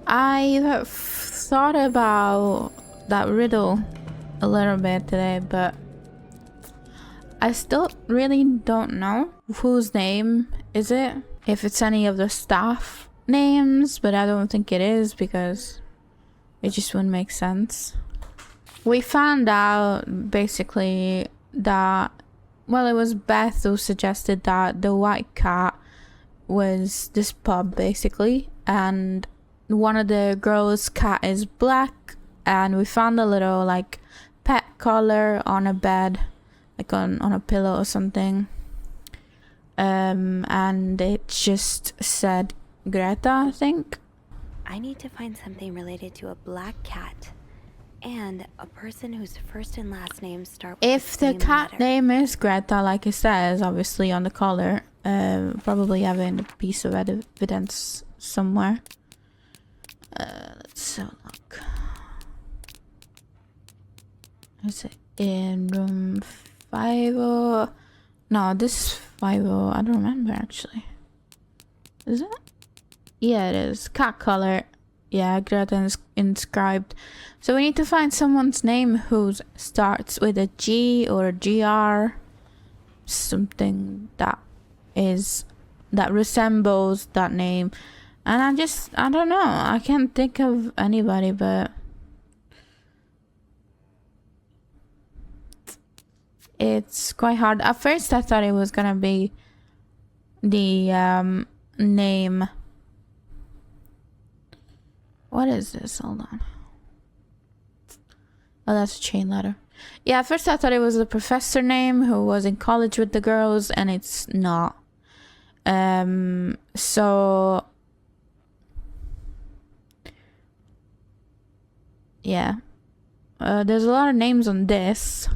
I've thought about that riddle a little bit today, but I still really don't know whose name is it. If it's any of the staff names, but I don't think it is because it just wouldn't make sense. We found out basically that, well, it was Beth who suggested that the white cat was this pub basically, and one of the girls' cat is black, and we found a little like pet collar on a bed, like on a pillow or something, and it just said Greta, I think. I need to find something related to a black cat and a person whose first and last names start with If the cat name is Greta, like it says obviously on the collar, probably having a piece of evidence somewhere. Let's have a look. Is it in room 50? No, this is 50. I don't remember actually. Is it? Yeah, it is. Cat color. Yeah, Greta inscribed. So we need to find someone's name who starts with a G or a GR. Something that resembles that name. And I don't know. I can't think of anybody, but it's quite hard. At first I thought it was gonna be the name. What is this? Hold on. Oh, that's a chain letter. Yeah, at first I thought it was the professor name who was in college with the girls, and it's not. So yeah. There's a lot of names on this.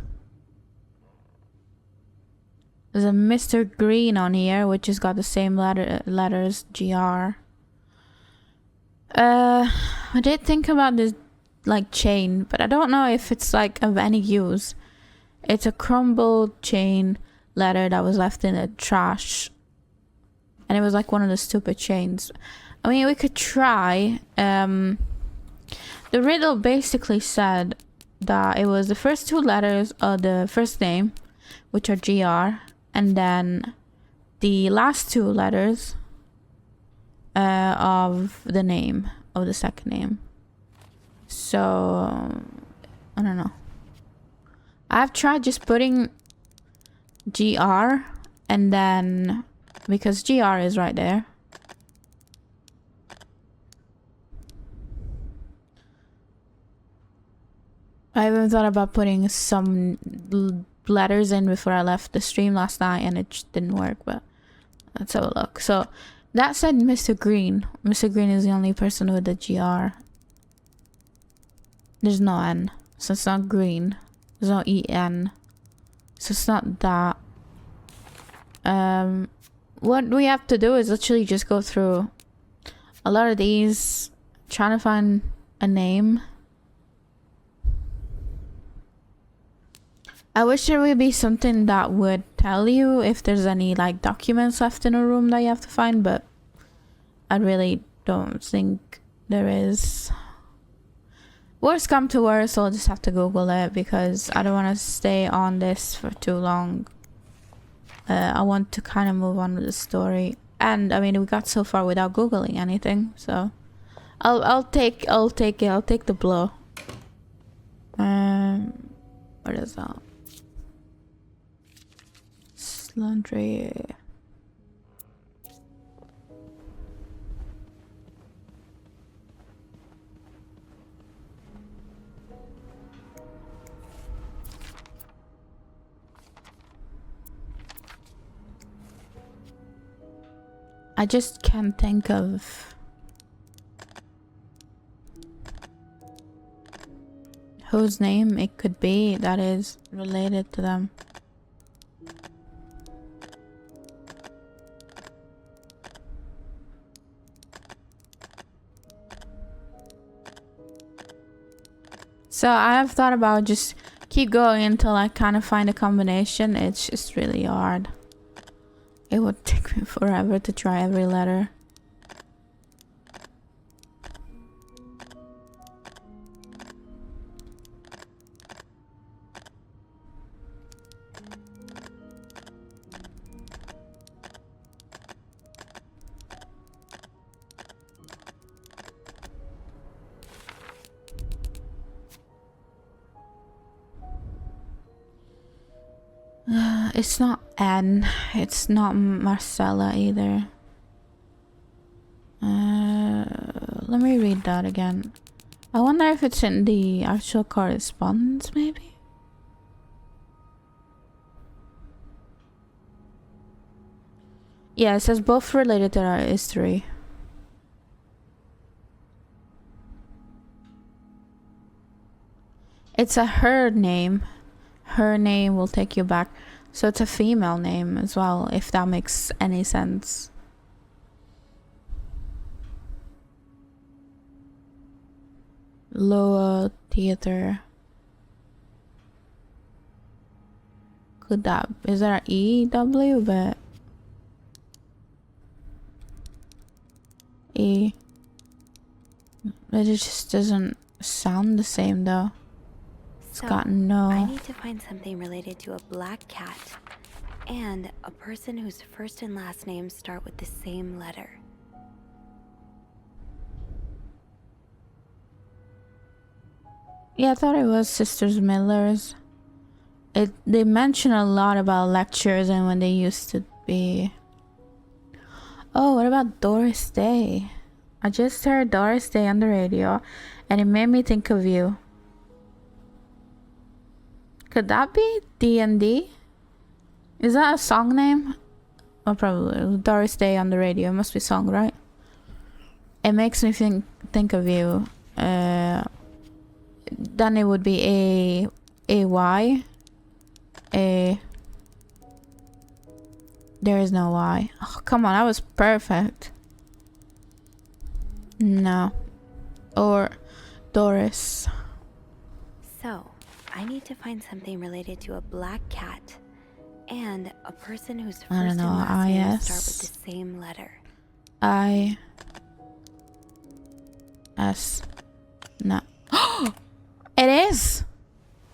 There's a Mr. Green on here, which has got the same letters, GR. I did think about this like chain, but I don't know if it's like of any use. It's a crumbled chain letter that was left in the trash, and it was like one of the stupid chains. I mean, we could try. The riddle basically said that it was the first two letters of the first name, which are GR, and then the last two letters of the name of the second name. So I don't know. I've tried just putting GR, and then because GR is right there. I even thought about putting some letters in before I left the stream last night, and it just didn't work, but let's have a look. So that said Mr. Green. Mr. Green is the only person with the GR. There's no N, so it's not green. There's no EN, so it's not that. What we have to do is literally just go through a lot of these, trying to find a name. I wish there would be something that would tell you if there's any like documents left in a room that you have to find, but I really don't think there is. Worst come to worst, I'll just have to Google it because I don't want to stay on this for too long. I want to kind of move on with the story, and I mean we got so far without Googling anything, so I'll take the blow. What is that? Laundry. I just can't think of whose name it could be that is related to them. So I have thought about just keep going until I kind of find a combination. It's just really hard. It would take me forever to try every letter. It's not Anne. It's not Marcella either. Let me read that again. I wonder if it's in the actual correspondence, maybe? Yeah, it says both related to our history. It's a her name. Her name will take you back. So it's a female name as well, if that makes any sense. Lower theater. Could that... Is there an E-W? But... E... But it just doesn't sound the same though. It's got no... I need to find something related to a black cat and a person whose first and last names start with the same letter. Yeah, I thought it was Sisters Miller's. They mention a lot about lectures and when they used to be. Oh, what about Doris Day? I just heard Doris Day on the radio and it made me think of you. Could that be D&D? Is that a song name? Oh, probably. Doris Day on the radio. It must be song, right? It makes me think of you. Then it would be A-Y. There is no Y. Oh, come on, that was perfect. No. Or Doris. So, I need to find something related to a black cat and a person whose first and last names start with the same letter. I-S. No. It is!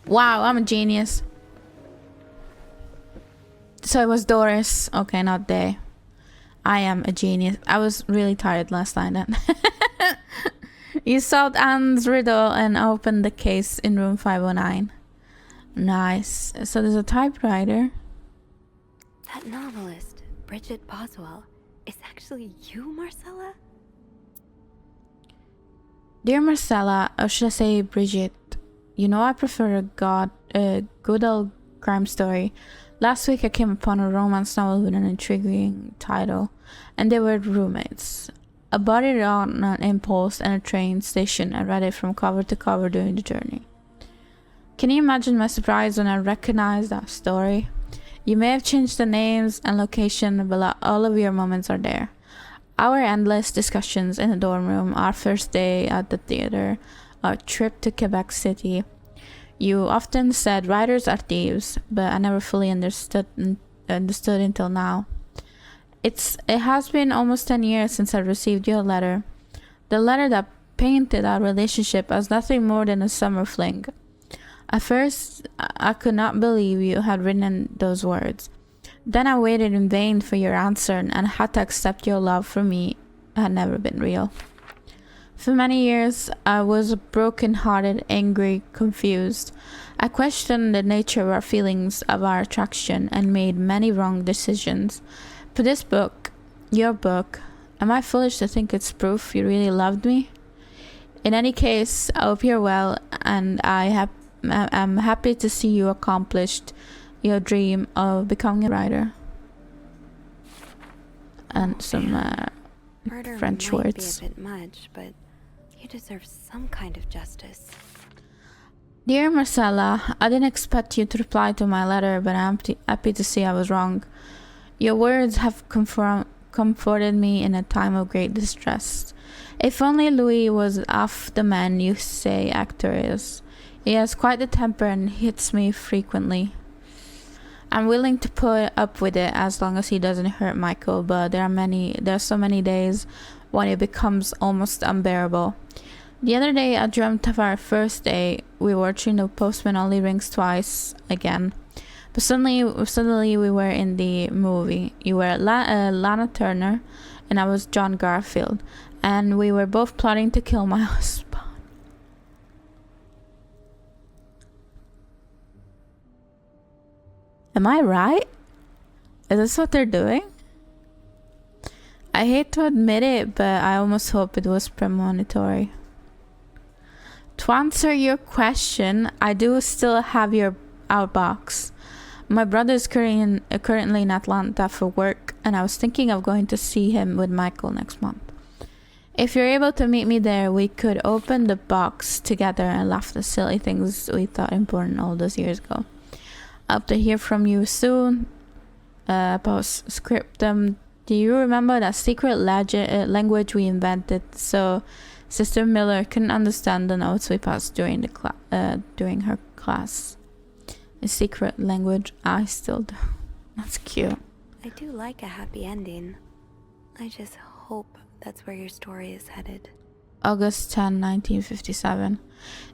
Wow, I'm a genius. So it was Doris. Okay, not Day. I am a genius. I was really tired last night then. You solved Anne's riddle and opened the case in room 509. Nice. So there's a typewriter. That novelist, Bridget Boswell, is actually you, Marcella? Dear Marcella, or should I say Bridget, you know I prefer a good old crime story. Last week I came upon a romance novel with an intriguing title, and they were roommates. I bought it on an impulse at a train station and read it from cover to cover during the journey. Can you imagine my surprise when I recognized that story? You may have changed the names and location, but all of your moments are there. Our endless discussions in the dorm room, our first day at the theater, our trip to Quebec City. You often said writers are thieves, but I never fully understood until now. It has been almost 10 years since I received your letter. The letter that painted our relationship as nothing more than a summer fling. At first, I could not believe you had written those words. Then I waited in vain for your answer and had to accept your love for me had never been real. For many years, I was broken-hearted, angry, confused. I questioned the nature of our feelings, of our attraction, and made many wrong decisions. But this book, your book, am I foolish to think it's proof you really loved me? In any case, I hope you're well, and I'm happy to see you accomplished your dream of becoming a writer. And some French words. Be a bit much, but you deserve some kind of justice. Dear Marcella, I didn't expect you to reply to my letter, but I'm happy to see I was wrong. Your words have comforted me in a time of great distress. If only Louis was half the man you say actor is. He has quite the temper and hits me frequently. I'm willing to put up with it as long as he doesn't hurt Michael, but there are so many days when it becomes almost unbearable. The other day I dreamt of our first day. We were watching The Postman Only Rings Twice again. But suddenly we were in the movie. You were Lana Turner and I was John Garfield, and we were both plotting to kill my husband. Am I right? Is this what they're doing? I hate to admit it, but I almost hope it was premonitory. To answer your question, I do still have our box. My brother is currently in Atlanta for work, and I was thinking of going to see him with Michael next month. If you're able to meet me there, we could open the box together and laugh the silly things we thought important all those years ago. I hope to hear from you soon. Postscriptum. Do you remember that secret language we invented so Sister Miller couldn't understand the notes we passed during her class? A secret language I still do. That's cute. I do like a happy ending. I just hope that's where your story is headed. August 10, 1957.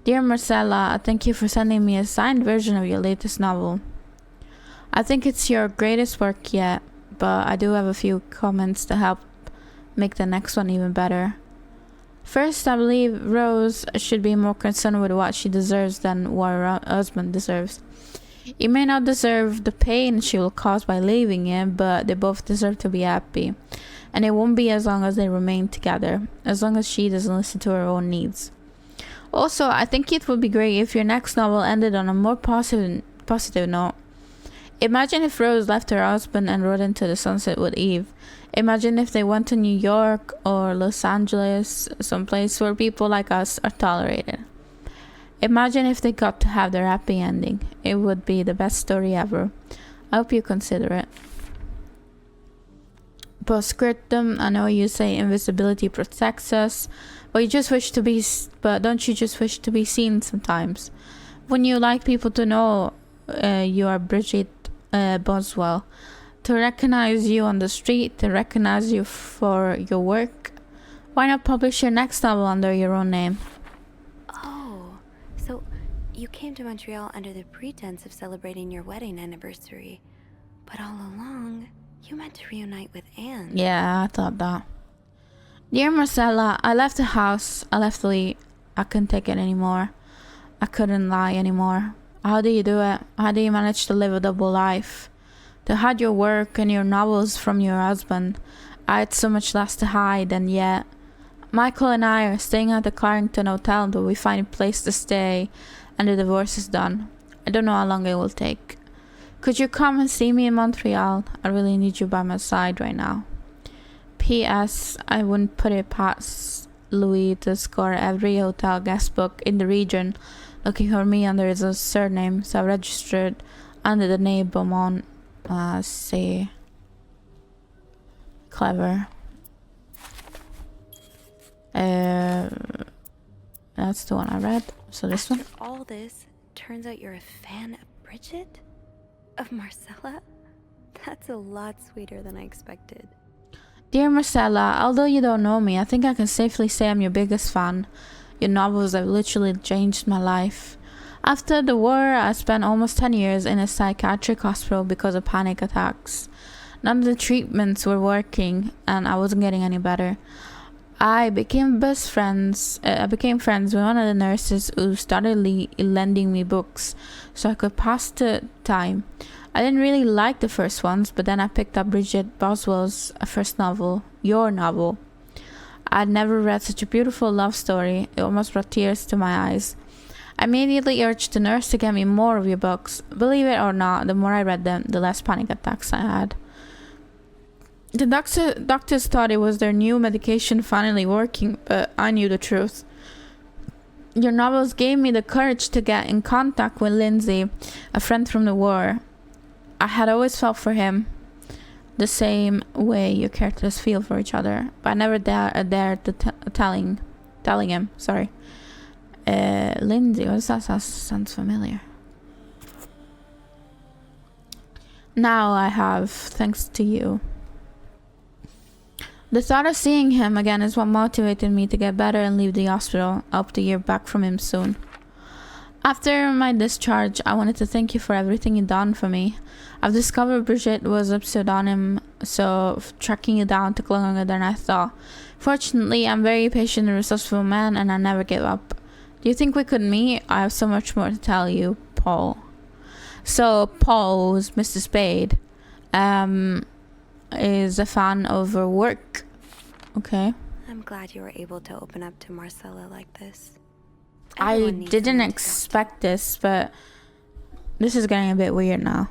Dear Marcella, thank you for sending me a signed version of your latest novel. I think it's your greatest work yet, but I do have a few comments to help make the next one even better. First, I believe Rose should be more concerned with what she deserves than what her husband deserves. You may not deserve the pain she will cause by leaving him, but they both deserve to be happy. And it won't be as long as they remain together, as long as she doesn't listen to her own needs. Also, I think it would be great if your next novel ended on a more positive note. Imagine if Rose left her husband and rode into the sunset with Eve. Imagine if they went to New York or Los Angeles, someplace where people like us are tolerated. Imagine if they got to have their happy ending. It would be the best story ever. I hope you consider it. Postscriptum. I know you say invisibility protects us, but don't you just wish to be seen sometimes? Wouldn't you like people to know you are Bridget Boswell, to recognize you on the street, to recognize you for your work? Why not publish your next novel under your own name? Oh, so you came to Montreal under the pretense of celebrating your wedding anniversary, but all along you meant to reunite with Anne. Yeah, I thought that. Dear Marcella, I left the house. I left Lee. I couldn't take it anymore. I couldn't lie anymore. How do you do it? How do you manage to live a double life? To hide your work and your novels from your husband. I had so much less to hide, and yet Michael and I are staying at the Carrington Hotel until we find a place to stay and the divorce is done. I don't know how long it will take. Could you come and see me in Montreal? I really need you by my side right now. P.S. I wouldn't put it past Louis to score every hotel guest book in the region looking for me under his surname, so I registered under the name Beaumont. Say clever. That's the one I read. So this After one. all this, turns out you're a fan of Bridget? Of Marcella? That's a lot sweeter than I expected. Dear Marcella, although you don't know me, I think I can safely say I'm your biggest fan. Your novels have literally changed my life. After the war, I spent almost 10 years in a psychiatric hospital because of panic attacks. None of the treatments were working, and I wasn't getting any better. I became friends with one of the nurses who started lending me books so I could pass the time. I didn't really like the first ones, but then I picked up Bridget Boswell's first novel, Your Novel. I'd never read such a beautiful love story. It almost brought tears to my eyes. I immediately urged the nurse to get me more of your books. Believe it or not, the more I read them, the less panic attacks I had. The doctors thought it was their new medication finally working, but I knew the truth. Your novels gave me the courage to get in contact with Lindsay, a friend from the war. I had always felt for him the same way you characters feel for each other, but I never dared to telling him. Sorry. Lindsay, what does that sounds familiar. Now I have, thanks to you. The thought of seeing him again is what motivated me to get better and leave the hospital. I hope to hear back from him soon. After my discharge, I wanted to thank you for everything you've done for me. I've discovered Bridget was a pseudonym, so tracking you down took longer than I thought. Fortunately, I'm a very patient and resourceful man, and I never give up. Do you think we could meet? I have so much more to tell you, Paul. So Paul, who's Mr. Spade, is a fan of her work. Okay. I'm glad you were able to open up to Marcella like this. I Everyone needs didn't someone to talk to. expect this, but this is getting a bit weird now.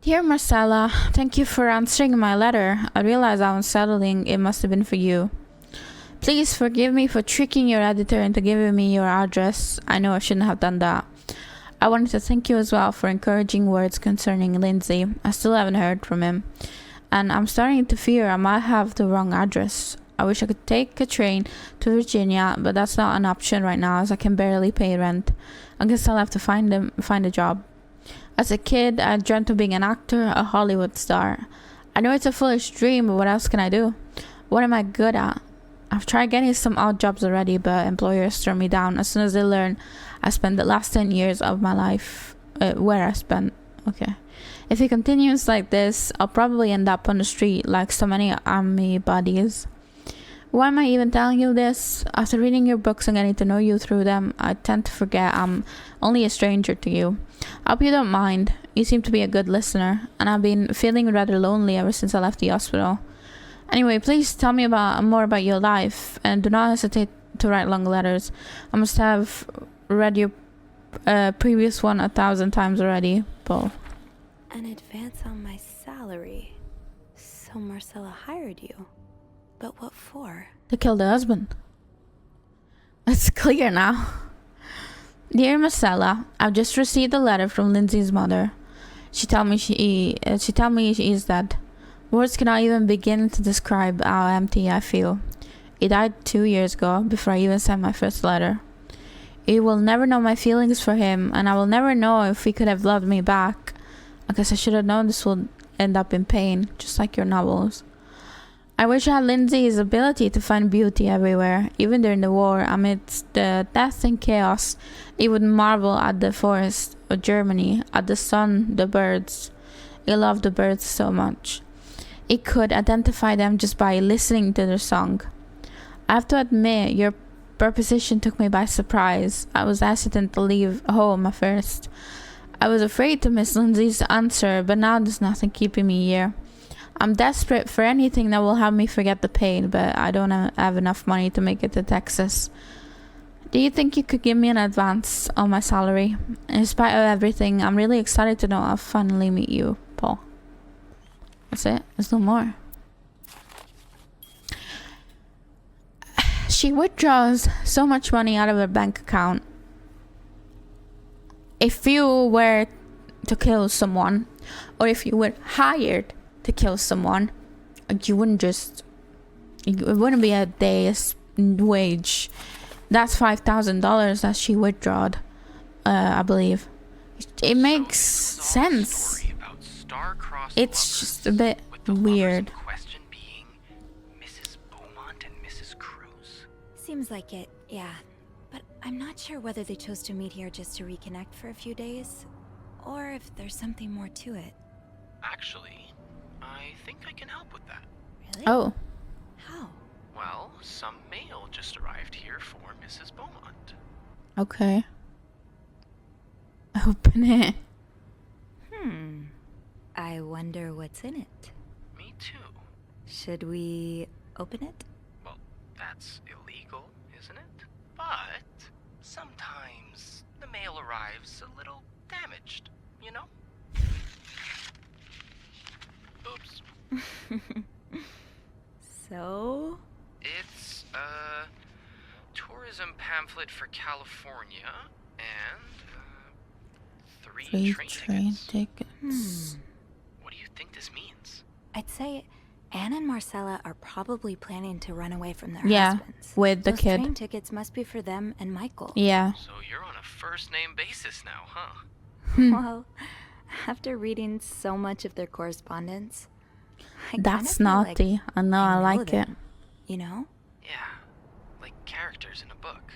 Dear Marcella, thank you for answering my letter. I realize how unsettling it must have been for you. Please forgive me for tricking your editor into giving me your address. I know I shouldn't have done that. I wanted to thank you as well for encouraging words concerning Lindsay. I still haven't heard from him, and I'm starting to fear I might have the wrong address. I wish I could take a train to Virginia, but that's not an option right now as I can barely pay rent. I guess I'll have to find a job. As a kid, I dreamt of being an actor, a Hollywood star. I know it's a foolish dream, but what else can I do? What am I good at? I've tried getting some odd jobs already, but employers throw me down as soon as they learn I spent the last 10 years of my life okay. If it continues like this, I'll probably end up on the street like so many army buddies. Why am I even telling you this? After reading your books and getting to know you through them, I tend to forget I'm only a stranger to you. I hope you don't mind. You seem to be a good listener, and I've been feeling rather lonely ever since I left the hospital. Anyway, please tell me more about your life, and do not hesitate to write long letters. I must have read your previous one 1,000 times already, Paul. An advance on my salary. So Marcella hired you. But what for? To kill the husband. It's clear now. Dear Marcella, I've just received a letter from Lindsay's mother. She told me she is dead. Words cannot even begin to describe how empty I feel. He died 2 years ago, before I even sent my first letter. You will never know my feelings for him, and I will never know if he could have loved me back. I guess I should have known this would end up in pain, just like your novels. I wish I had Lindsay's ability to find beauty everywhere, even during the war. Amidst the death and chaos, he would marvel at the forest of Germany, at the sun, the birds. He loved the birds so much. He could identify them just by listening to their song. I have to admit, your proposition took me by surprise. I was hesitant to leave home at first. I was afraid to miss Lindsay's answer, but now there's nothing keeping me here. I'm desperate for anything that will help me forget the pain, but I don't have enough money to make it to Texas. Do you think you could give me an advance on my salary? In spite of everything, I'm really excited to know I'll finally meet you, Paul. That's it. There's no more. She withdraws so much money out of her bank account. If you were to kill someone, or if you were hired to kill someone, it wouldn't be a day's wage. That's $5,000 that she withdrawed, I believe. It makes sense. It's just a bit weird. Question being Mrs. Beaumont and Mrs. Cruz. Seems like it, yeah. But I'm not sure whether they chose to meet here just to reconnect for a few days, or if there's something more to it. Actually, I think I can help with that. Really? Oh, How? Well, some mail just arrived here for Mrs. Beaumont. okay. Open it. I wonder what's in it. Me too. Should we open it? Well, that's illegal, isn't it? But sometimes the mail arrives a little damaged, you know? Oops. So? It's a tourism pamphlet for California and 3 Free train train tickets. tickets. What do you think this means? I'd say Anne and Marcella are probably planning to run away from their Yeah, husbands. with the Those kid. train tickets must be for them and Michael. Yeah. So you're on a first name basis now, huh? Well, after reading so much of their correspondence, I That's kinda feel like naughty. I know, I like it. them, you know? Yeah, like characters in a book.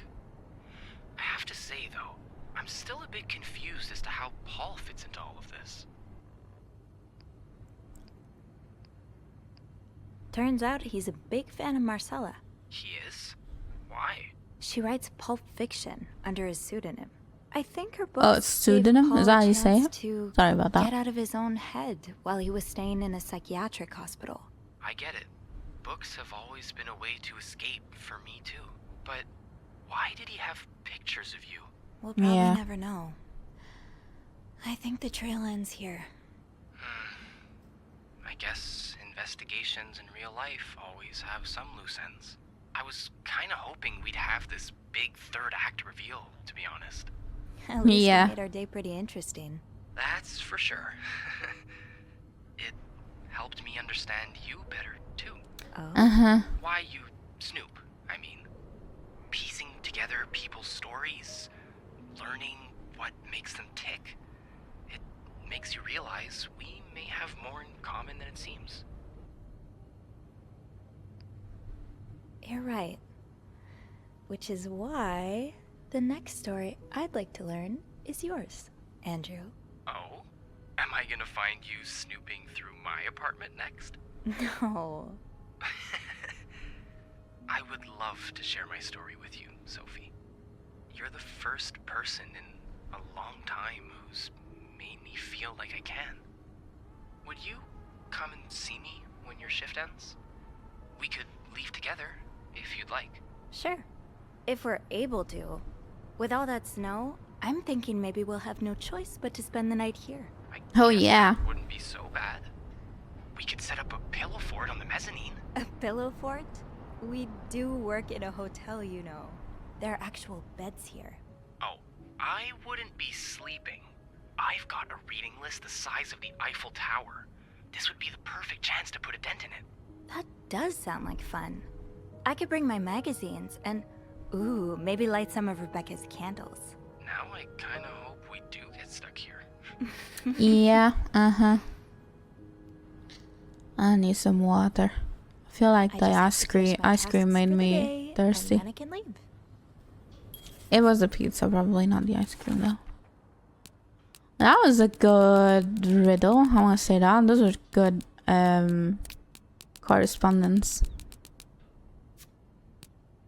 I have to say, though, I'm still a bit confused as to how Paul fits into all of this. Turns out he's a big fan of Marcella. He is? Why? She writes pulp fiction under his pseudonym. I think her Oh, books it's pseudonym? gave Paul Is that a how you say chance it? to Sorry about that. get out of his own head while he was staying in a psychiatric hospital. I get it. Books have always been a way to escape for me too. But why did he have pictures of you? We'll probably Yeah. never know. I think the trail ends here. I guess investigations in real life always have some loose ends. I was kind of hoping we'd have this big third act reveal, to be honest. At least Yeah. it made our day pretty interesting. That's for sure. It helped me understand you better, too. Oh? Uh-huh. Why you snoop, I mean. Piecing together people's stories, learning what makes them tick. It makes you realize we may have more in common than it seems. You're right. Which is why the next story I'd like to learn is yours, Andrew. Oh? Am I gonna find you snooping through my apartment next? No. I would love to share my story with you, Sophie. You're the first person in a long time who's made me feel like I can. Would you come and see me when your shift ends? We could leave together, if you'd like. Sure. If we're able to. With all that snow, I'm thinking maybe we'll have no choice but to spend the night here. I Oh, guess yeah. that wouldn't be so bad. We could set up a pillow fort on the mezzanine. A pillow fort? We do work in a hotel, you know. There are actual beds here. Oh, I wouldn't be sleeping. I've got a reading list the size of the Eiffel Tower. This would be the perfect chance to put a dent in it. That does sound like fun. I could bring my magazines and, ooh, maybe light some of Rebecca's candles. Now I kinda hope we do get stuck here. Yeah, uh-huh. I need some water. I feel like I the just have to finish my ice cream tasks made for the me day, thirsty. And then I can leave. It was the pizza, probably not the ice cream though. That was a good riddle, I wanna say that. Those were good correspondence.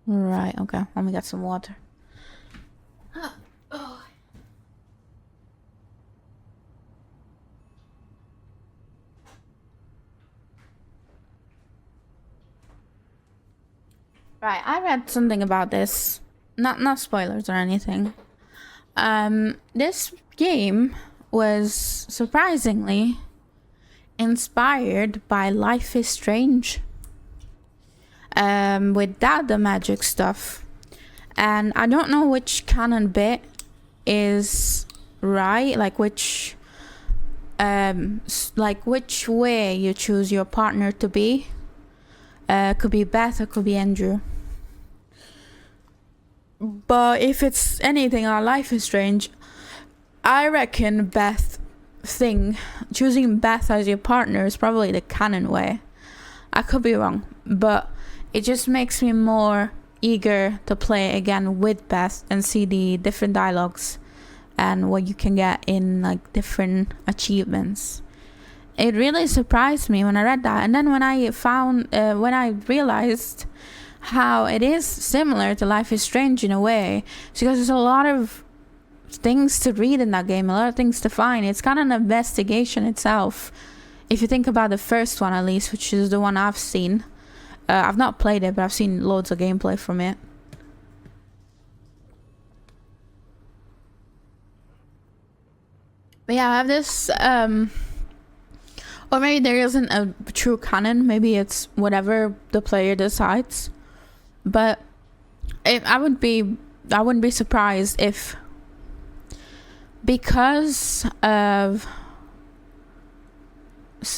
Right, okay. Let me get some water. Right, I read something about this. Not spoilers or anything. This game was surprisingly inspired by Life is Strange. With that, the magic stuff. And I don't know which canon bit is right, like which way you choose your partner to be. Could be Beth or could be Andrew. But if it's anything on Life is Strange, I reckon choosing Beth as your partner is probably the canon way. I could be wrong, but it just makes me more eager to play again with Beth and see the different dialogues and what you can get in like different achievements. It really surprised me when I read that, and then when I realized how it is similar to Life is Strange in a way, it's because there's a lot of things to read in that game, a lot of things to find. It's kind of an investigation itself, if you think about the first one at least, which is the one I've seen. I've not played it, but I've seen loads of gameplay from it. But yeah, I have this or maybe there isn't a true canon, maybe it's whatever the player decides. But I wouldn't be surprised if, because of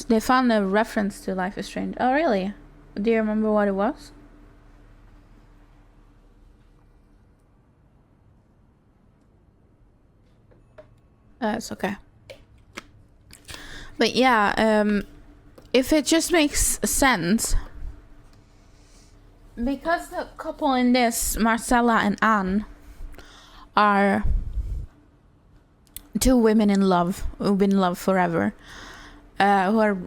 they found a reference to Life is Strange. Oh really? Do you remember what it was? It's okay. But yeah, if it just makes sense, because the couple in this, Marcella and Anne, are two women in love, who've been in love forever, who are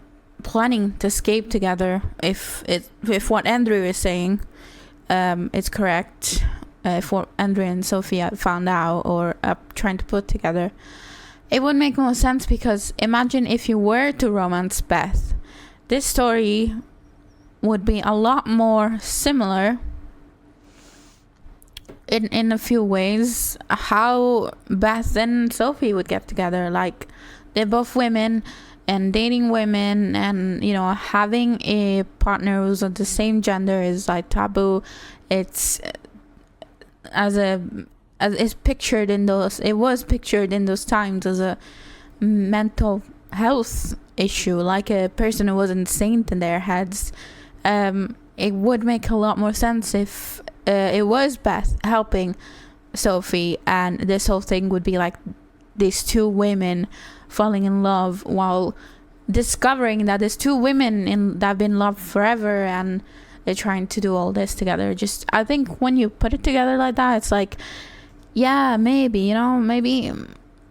planning to escape together if what Andrew is saying is correct. for Andrea and Sophia found out or trying to put together, it would make more sense, because imagine if you were to romance Beth, this story would be a lot more similar in a few ways, how Beth and Sophie would get together. Like, they're both women and dating women, and you know, having a partner who's of the same gender is like taboo. It's as it's pictured in those, it was pictured in those times as a mental health issue, like a person who was insane in their heads. It would make a lot more sense if it was Beth helping Sophie, and this whole thing would be like these two women falling in love while discovering that there's two women that have been loved forever, and they're trying to do all this together. Just, I think when you put it together like that, it's like, yeah, maybe, you know, maybe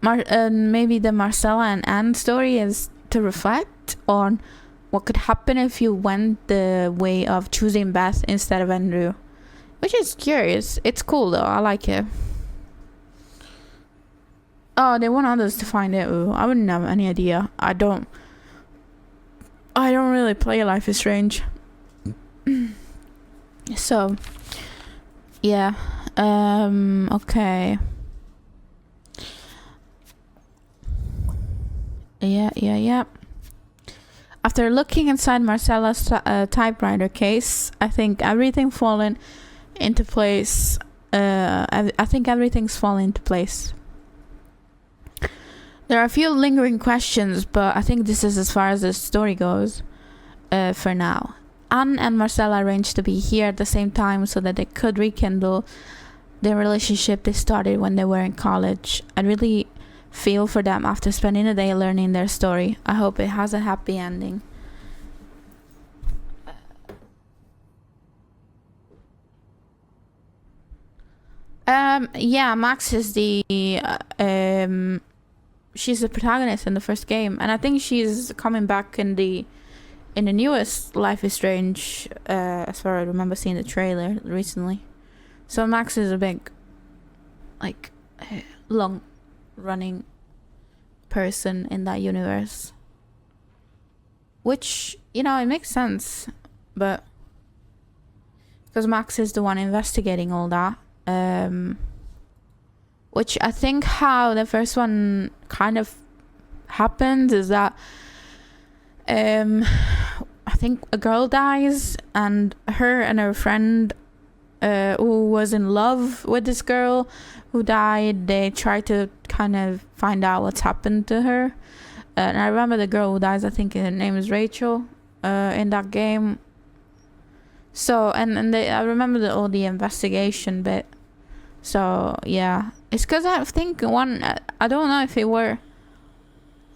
the Marcella and Anne story is to reflect on what could happen if you went the way of choosing Beth instead of Andrew, which is curious. It's cool though, I like it. Oh, they want others to find it. Ooh, I wouldn't have any idea. I don't really play Life is Strange. So, yeah. Okay. Yeah. After looking inside Marcella's typewriter case, I think everything fallen into place. I think everything's fallen into place. There are a few lingering questions, but I think this is as far as the story goes for now. Anne and Marcella arranged to be here at the same time so that they could rekindle their relationship they started when they were in college. I really feel for them after spending a day learning their story. I hope it has a happy ending. Yeah, Max is the she's the protagonist in the first game, and I think she's coming back in the newest Life is Strange, as far as I remember seeing the trailer recently. So Max is a big, like, long running person in that universe, which, you know, it makes sense, but because Max is the one investigating all that, which I think how the first one kind of happens is that I think a girl dies, and her friend who was in love with this girl who died, they try to kind of find out what's happened to her. And I remember the girl who dies, I think her name is Rachel, in that game. So, I remember all the investigation bit. So, yeah. It's because I think I don't know if it were,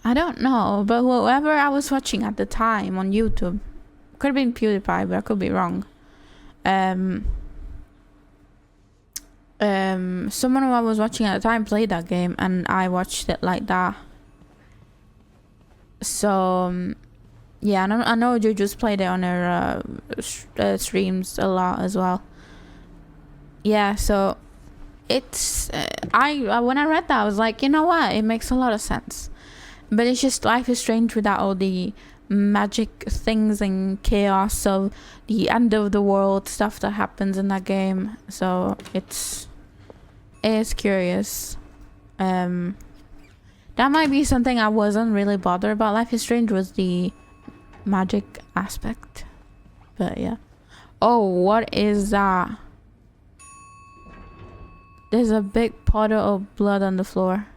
I don't know, but whoever I was watching at the time on YouTube, could have been PewDiePie, but I could be wrong. Someone who I was watching at the time played that game, and I watched it like that. So, yeah, I know Juju's played it on her streams a lot as well. Yeah, so it's I when I read that, I was like, you know what, it makes a lot of sense. But it's just Life is Strange without all the magic things and chaos of the end of the world stuff that happens in that game. So it's curious. That might be something I wasn't really bothered about Life is Strange, was the magic aspect. But yeah. Oh, what is that? There's a big puddle of blood on the floor.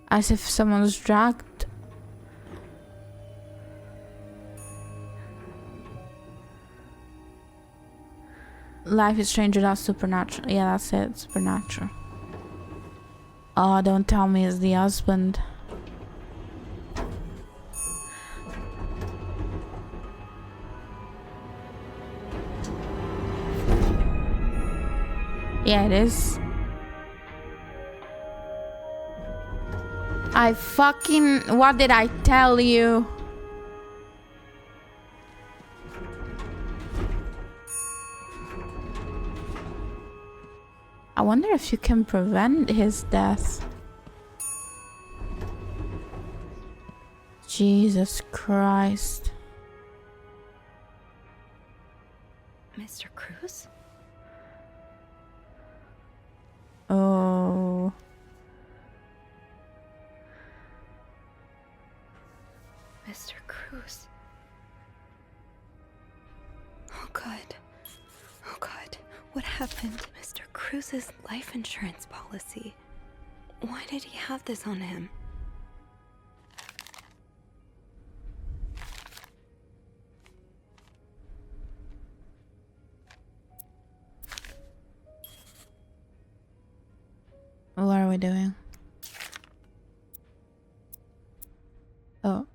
As if someone's dragged. Life is Strange without supernatural. Yeah, that's it. Supernatural. Oh, don't tell me it's the husband. Yeah, it is. What did I tell you? I wonder if you can prevent his death. Jesus Christ. Mr. Cruz? Oh. Mr. Cruz. Oh God. Oh God. What happened? Mr. Cruz's life insurance policy. Why did he have this on him? What are we doing? Oh.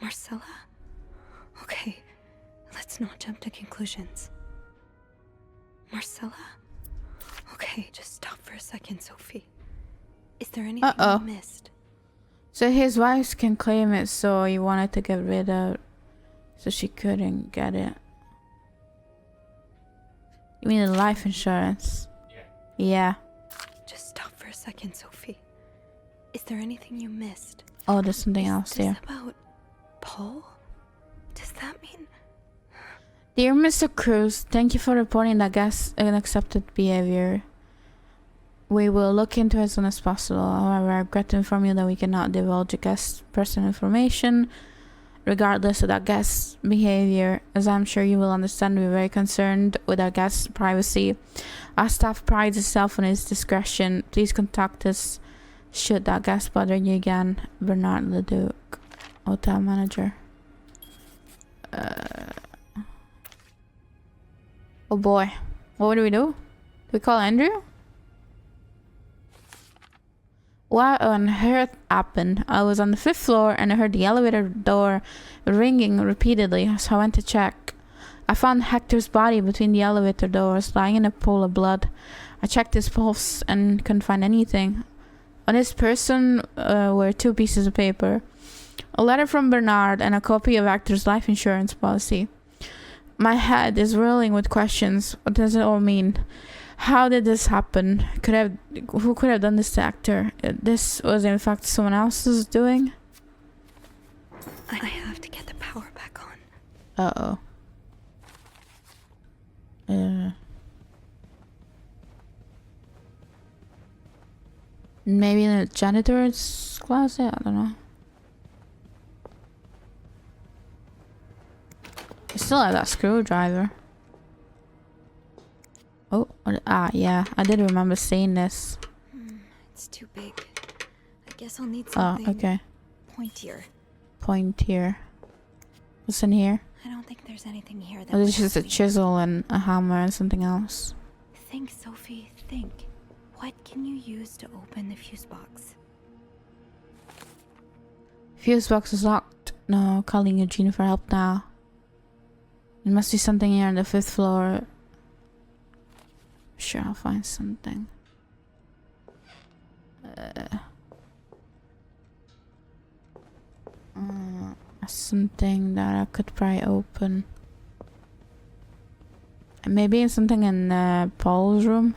Marcella? Okay, let's not jump to conclusions. Marcella? Okay, just stop for a second, Sophie. Is there anything Uh-oh. you missed? So his wife can claim it, so he wanted to get rid of, so she couldn't get it. You mean the life insurance? Yeah. Just stop for a second, Sophie. Is there anything you missed? Oh, there's something Is else this here. about Paul? Does that mean... Dear Mr. Cruz, thank you for reporting that guest unaccepted behavior. We will look into it as soon as possible. However, I regret to inform you that we cannot divulge a guest's personal information regardless of that guest's behavior. As I'm sure you will understand, we're very concerned with our guest's privacy. Our staff prides itself on its discretion. Please contact us should that guest bother you again. Bernard Leduc, hotel manager. Oh boy. What do we do? Do we call Andrew? What on earth happened? I was on the 5th floor and I heard the elevator door ringing repeatedly, so I went to check. I found Hector's body between the elevator doors, lying in a pool of blood. I checked his pulse and couldn't find anything. On his person were 2 pieces of paper, a letter from Bernard and a copy of Hector's life insurance policy. My head is whirling with questions. What does it all mean? How did this happen? Who could have done this to Hector? This was in fact someone else's doing? I have to get the power back on. Uh-oh. Maybe in the janitor's closet? I don't know. You still have that screwdriver. Oh, yeah. I did remember seeing this. It's too big. I guess I'll need Oh, something okay. pointier. Pointier. What's in here? I don't think there's anything here that Oh, would this is just a help me. chisel and a hammer and something else. Think, Sophie, think. What can you use to open the fuse box? Fuse box is locked. No, calling Eugene for help now. There must be something here on the 5th floor. Sure, I'll find something. Something that I could probably open. Maybe something in Paul's room.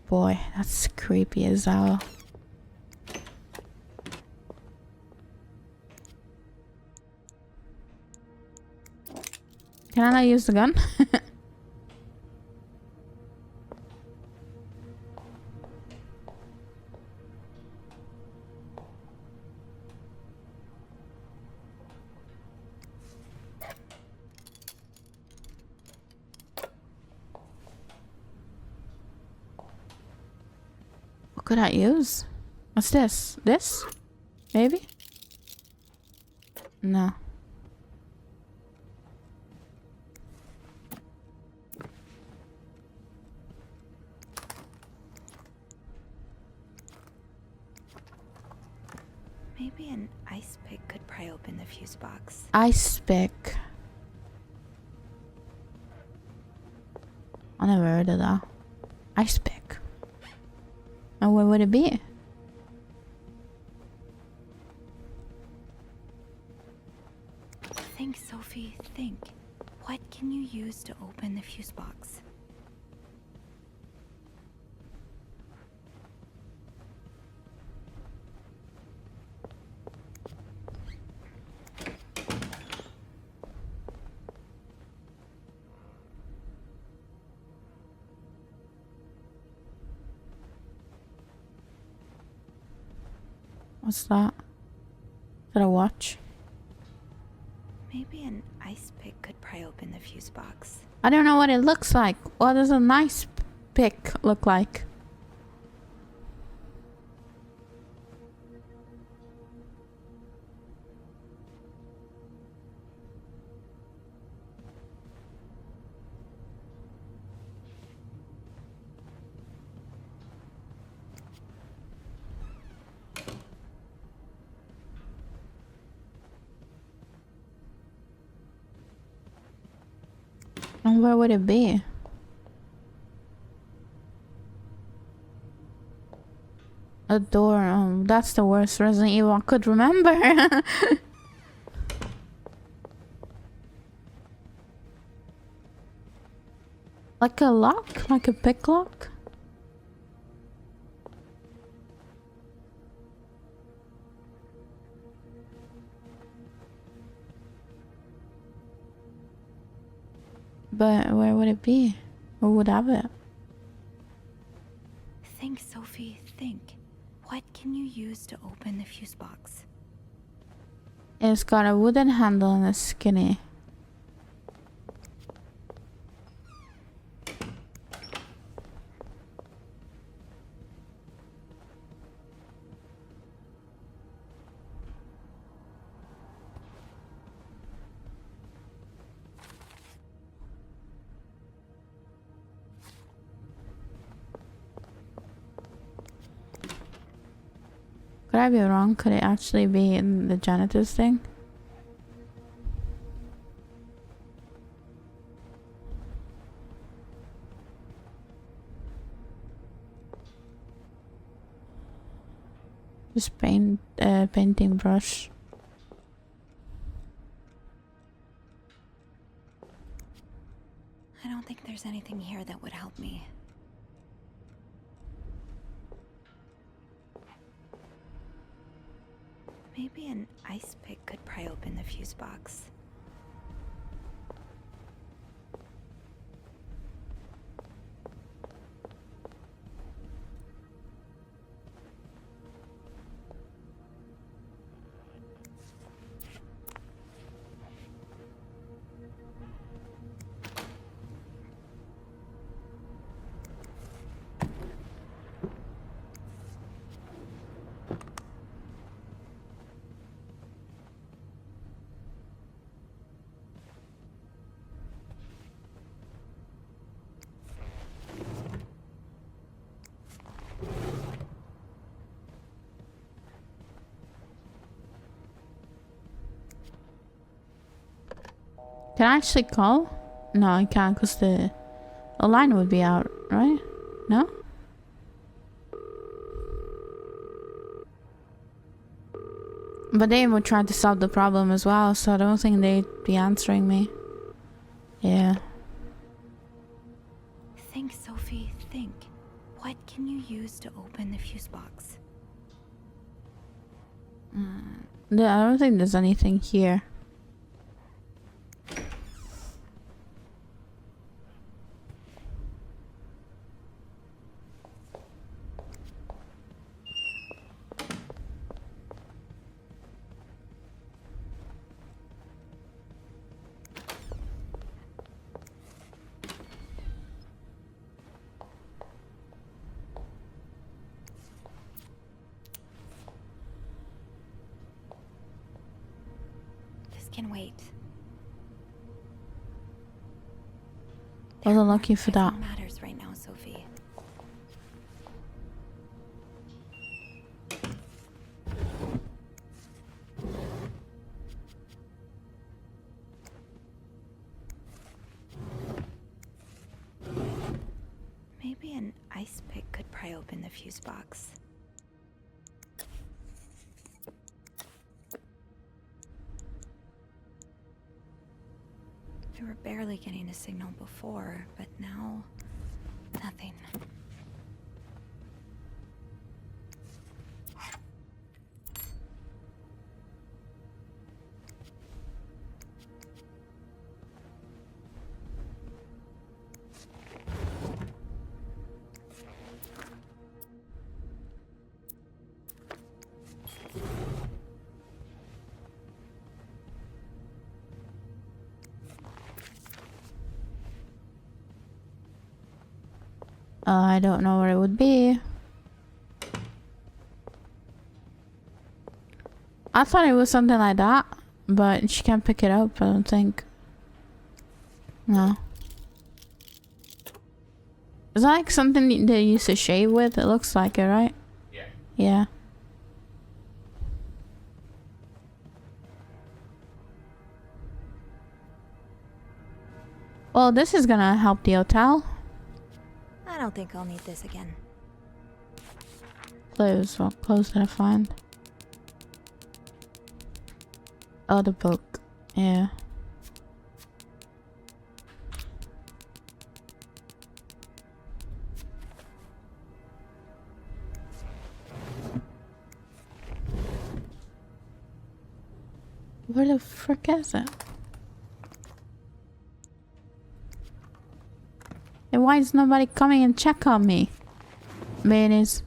Boy, that's creepy as hell. Can I not use the gun? What could I use? What's this? This? Maybe? No. Maybe an ice pick could pry open the fuse box. Ice pick. I never heard of that. Ice pick. And where would it be? Think, Sophie, think. What can you use to open the fuse box? What's that? Is that a watch? Maybe an ice pick could pry open the fuse box. I don't know what it looks like. What does a nice pick look like? And where would it be? A door. Oh, that's the worst Resident Evil I could remember. Like a lock? Like a pick lock? But where would it be? Who would have it? Think, Sophie, think. What can you use to open the fuse box? It's got a wooden handle and it's skinny. Could I be wrong? Could it actually be in the janitor's thing? Just painting brush. I don't think there's anything here that would help me. Maybe an ice pick could pry open the fuse box. Can I actually call? No, I can't because the line would be out, right? No? But they would try to solve the problem as well, so I don't think they'd be answering me. Yeah. Think, Sophie, think. What can you use to open the fuse box? I don't think there's anything here. Can wait. Wasn't looking for that. Matters right now, Sophie. Maybe an ice ice pick could pry open the fuse box. We were barely getting a signal before, but now, nothing. I don't know where it would be. I thought it was something like that, but she can't pick it up, I don't think. No. Is that like something they used to shave with? It looks like it, right? Yeah. Yeah. Well, this is gonna help the hotel. I don't think I'll need this again. Clothes. What clothes did I find? Oh, the book. Yeah. Where the frick is it? And why is nobody coming and check on me? Mayonnaise.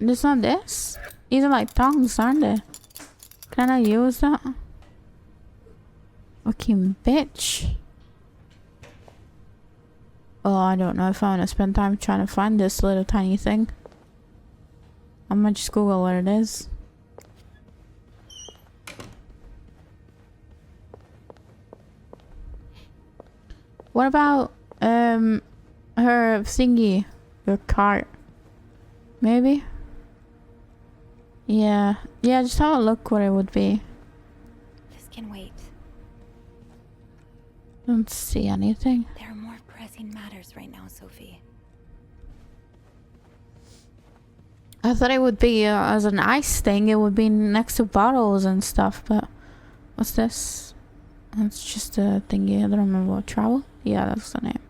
There's not this? These are like tongs, aren't they? Can I use that? Fucking bitch. Oh, I don't know if I want to spend time trying to find this little tiny thing. I might just Google what it is. What about her thingy? Her cart? Maybe? Yeah. Yeah, just have a look what it would be. This can wait. Don't see anything. There are more pressing matters right now, Sophie. I thought it would be as an ice thing. It would be next to bottles and stuff, but what's this? It's just a thingy. I don't remember what. Travel? Yeah, that's the name.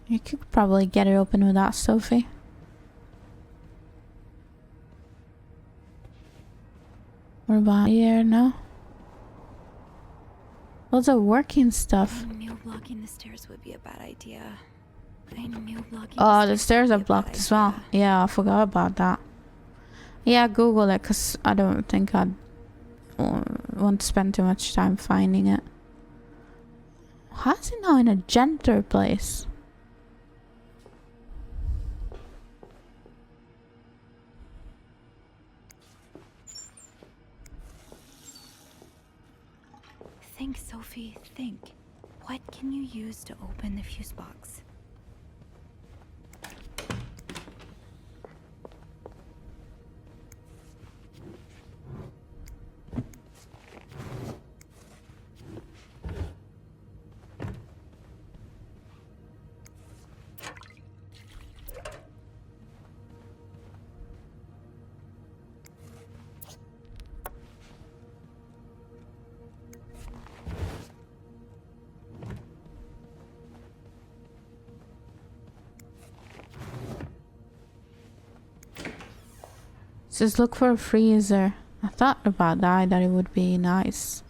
You could probably get it open with that, Sophie. What about here? No? Lots of working stuff. I knew blocking the stairs would be a bad idea. I knew blocking Oh, the stairs would are be a bad blocked as well. idea. Yeah, I forgot about that. Yeah, Google it, because I don't think I'd want to spend too much time finding it. How is it now in a gender place? Think, Sophie, think. What can you use to open the fuse box? Just look for a freezer. I thought about that it would be nice.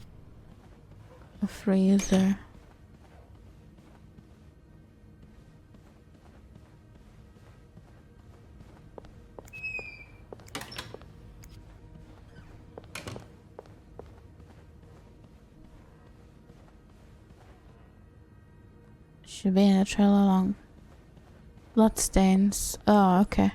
A freezer. Should be in a trailer long. Blood stains. Oh, okay.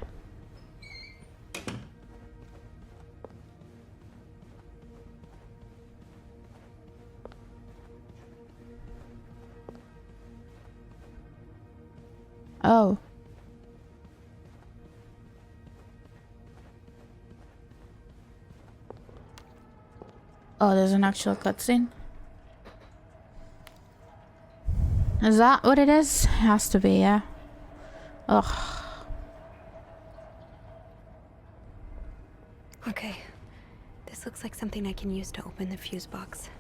Oh. Oh, there's an actual cutscene. Is that what it is? Has to be, yeah. Ugh. Okay. This looks like something I can use to open the fuse box.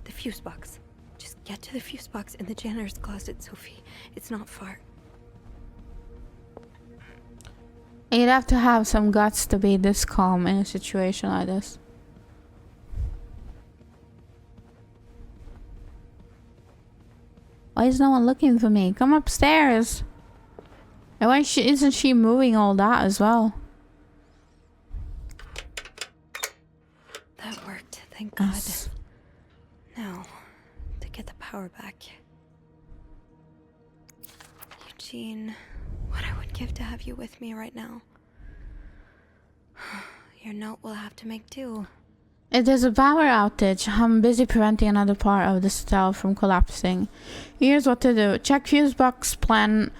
The fuse box. Just get to the fuse box in the janitor's closet, Sophie. It's not far. You'd have to have some guts to be this calm in a situation like this. Why is no one looking for me? Come upstairs. And why isn't she moving all that as well? That worked, thank God. Yes. Now, to get the power back. Eugene, what I would give to have you with me right now. Your note will have to make do. If there's a power outage, I'm busy preventing another part of the cell from collapsing. Here's what to do. Check fuse box plan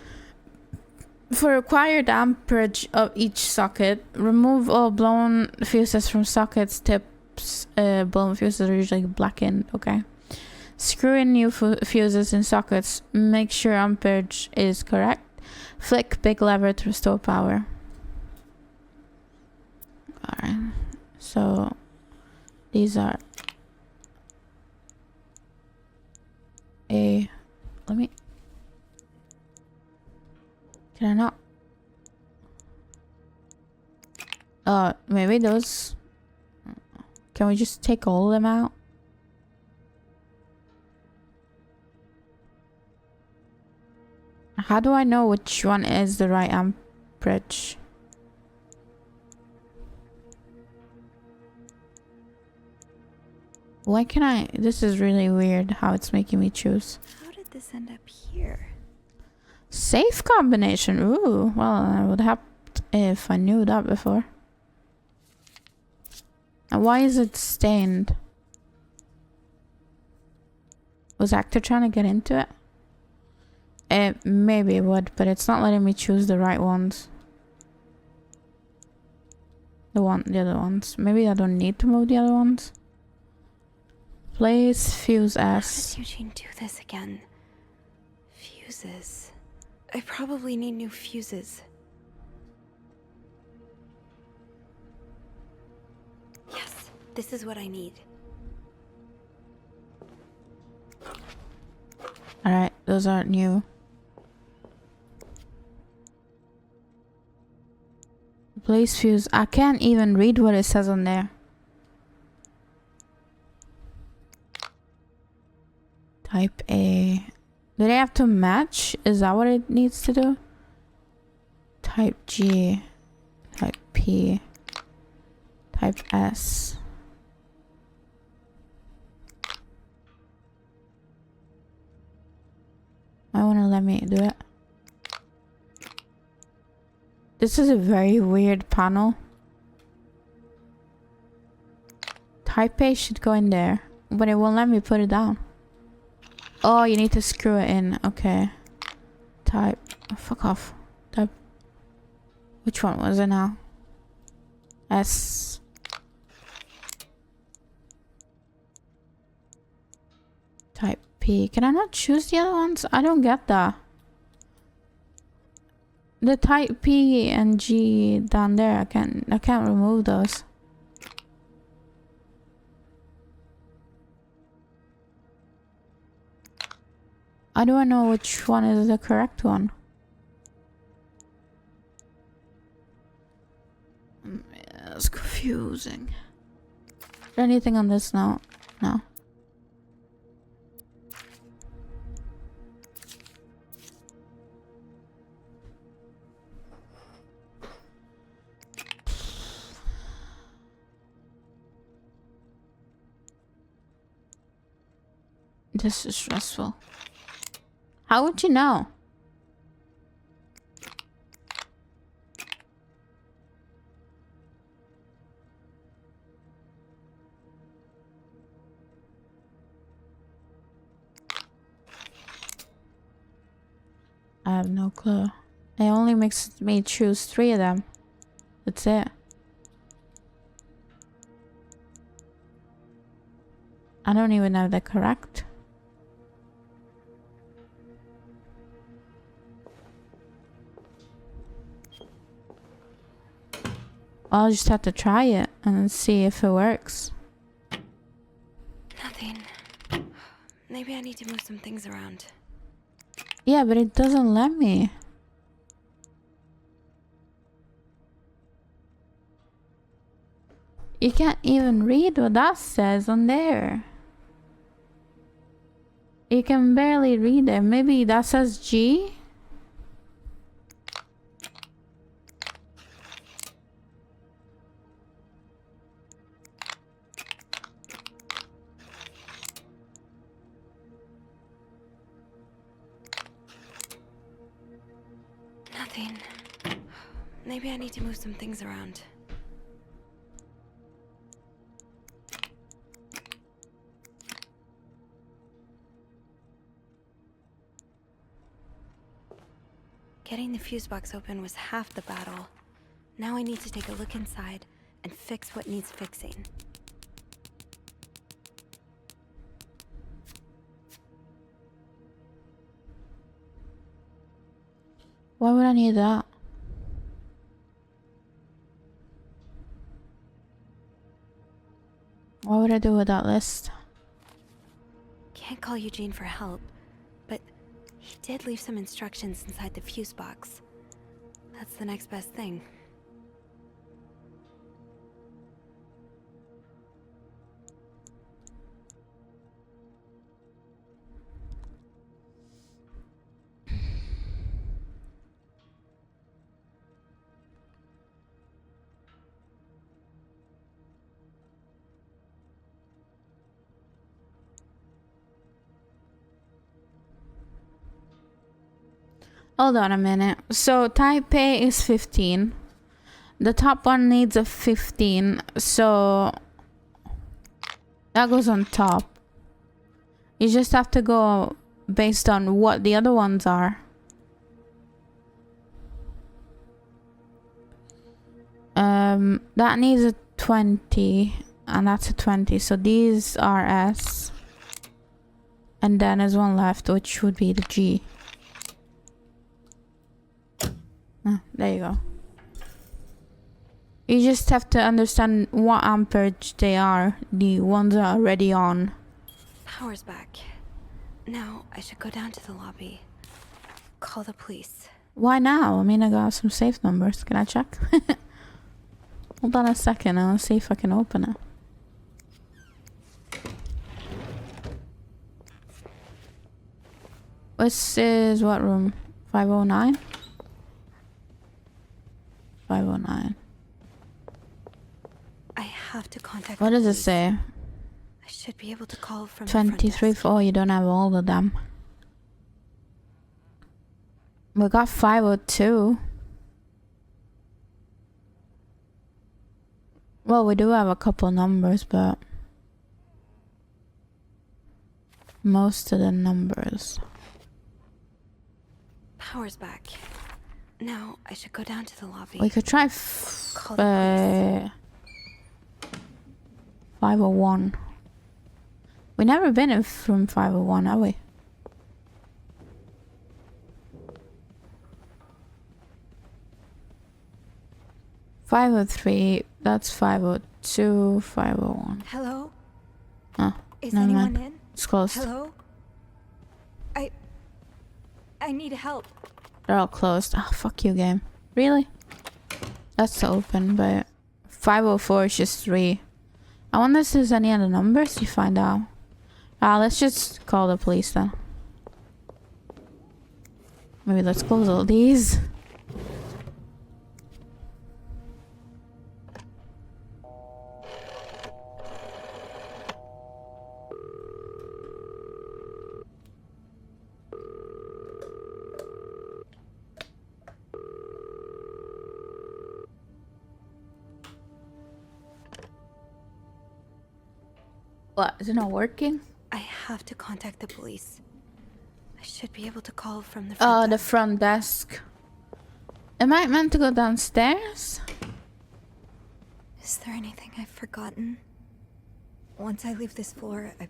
for required amperage of each socket. Remove all blown fuses from sockets. Tips blown fuses are usually blackened. Okay. Screw in new fuses in sockets. Make sure amperage is correct. Flick big lever to restore power. Alright. So these are let me, can I not, maybe those, can we just take all of them out? How do I know which one is the right amperage? Why can I? This is really weird how it's making me choose. How did this end up here? Safe combination. Ooh, well, I would have if I knew that before. And why is it stained? Was actor trying to get into it? Maybe it would, but it's not letting me choose the right ones. The other ones. Maybe I don't need to move the other ones. Place fuse S. How does Eugene do this again? Fuses. I probably need new fuses. Yes, this is what I need. Alright, those aren't new. Place fuse. I can't even read what it says on there. Type A. Do they have to match? Is that what it needs to do? Type G. Type P. Type S. I want to let me do it. This is a very weird panel. Type A should go in there, but it won't let me put it down. Oh, you need to screw it in. Okay. Type. Oh, fuck off. Type. Which one was it now? S. Type P. Can I not choose the other ones? I don't get that. The type P and G down there, I can't remove those. How do I know which one is the correct one? Yeah, that's confusing. Is there anything on this now? No. This is stressful. How would you know? I have no clue. It only makes me choose 3 of them. That's it. I don't even know if they're correct. I'll just have to try it and see if it works. Nothing. Maybe I need to move some things around. Yeah, but it doesn't let me. You can't even read what that says on there. You can barely read it. Maybe that says G? Nothing. Maybe I need to move some things around. Getting the fuse box open was half the battle. Now I need to take a look inside and fix what needs fixing. Why would I need that? What would I do with that list? Can't call Eugene for help, but he did leave some instructions inside the fuse box. That's the next best thing. Hold on a minute. So type A is 15. The top one needs a 15. So that goes on top. You just have to go based on what the other ones are. That needs a 20. And that's a 20. So these are S. And then there's one left, which would be the G. There you go. You just have to understand what amperage they are. The ones that are already on. Power's back. Now I should go down to the lobby. Call the police. Why now? I mean, I got some safe numbers. Can I check? Hold on a second. I'll see if I can open it. This is what room? 509? 509. I have to contact What the does it police. say? I should be able to call from the front 23 desk. for, oh, you don't have all of them. We got 502. Well, we do have a couple numbers, but most of the numbers. Power's back. Now I should go down to the lobby. We could try Call the 501. We never been in from 501, have we? $503, that's 502, 501. Hello? Oh, Is never anyone mind. in? It's closed. Hello? I need help. They're all closed. Oh, fuck you, game. Really? That's open, but 504 is just 3. I wonder if there's any other numbers you find out. Let's just call the police then. Maybe let's close all these. What? Is it not working? I have to contact the police. I should be able to call from the Oh, front the desk. front desk. Am I meant to go downstairs? Is there anything I've forgotten? Once I leave this floor, I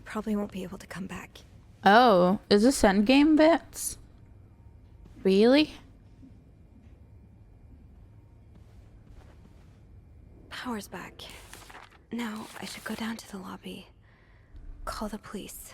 probably won't be able to come back. Oh, is this endgame bits? Really? Power's back. Now I should go down to the lobby. Call the police.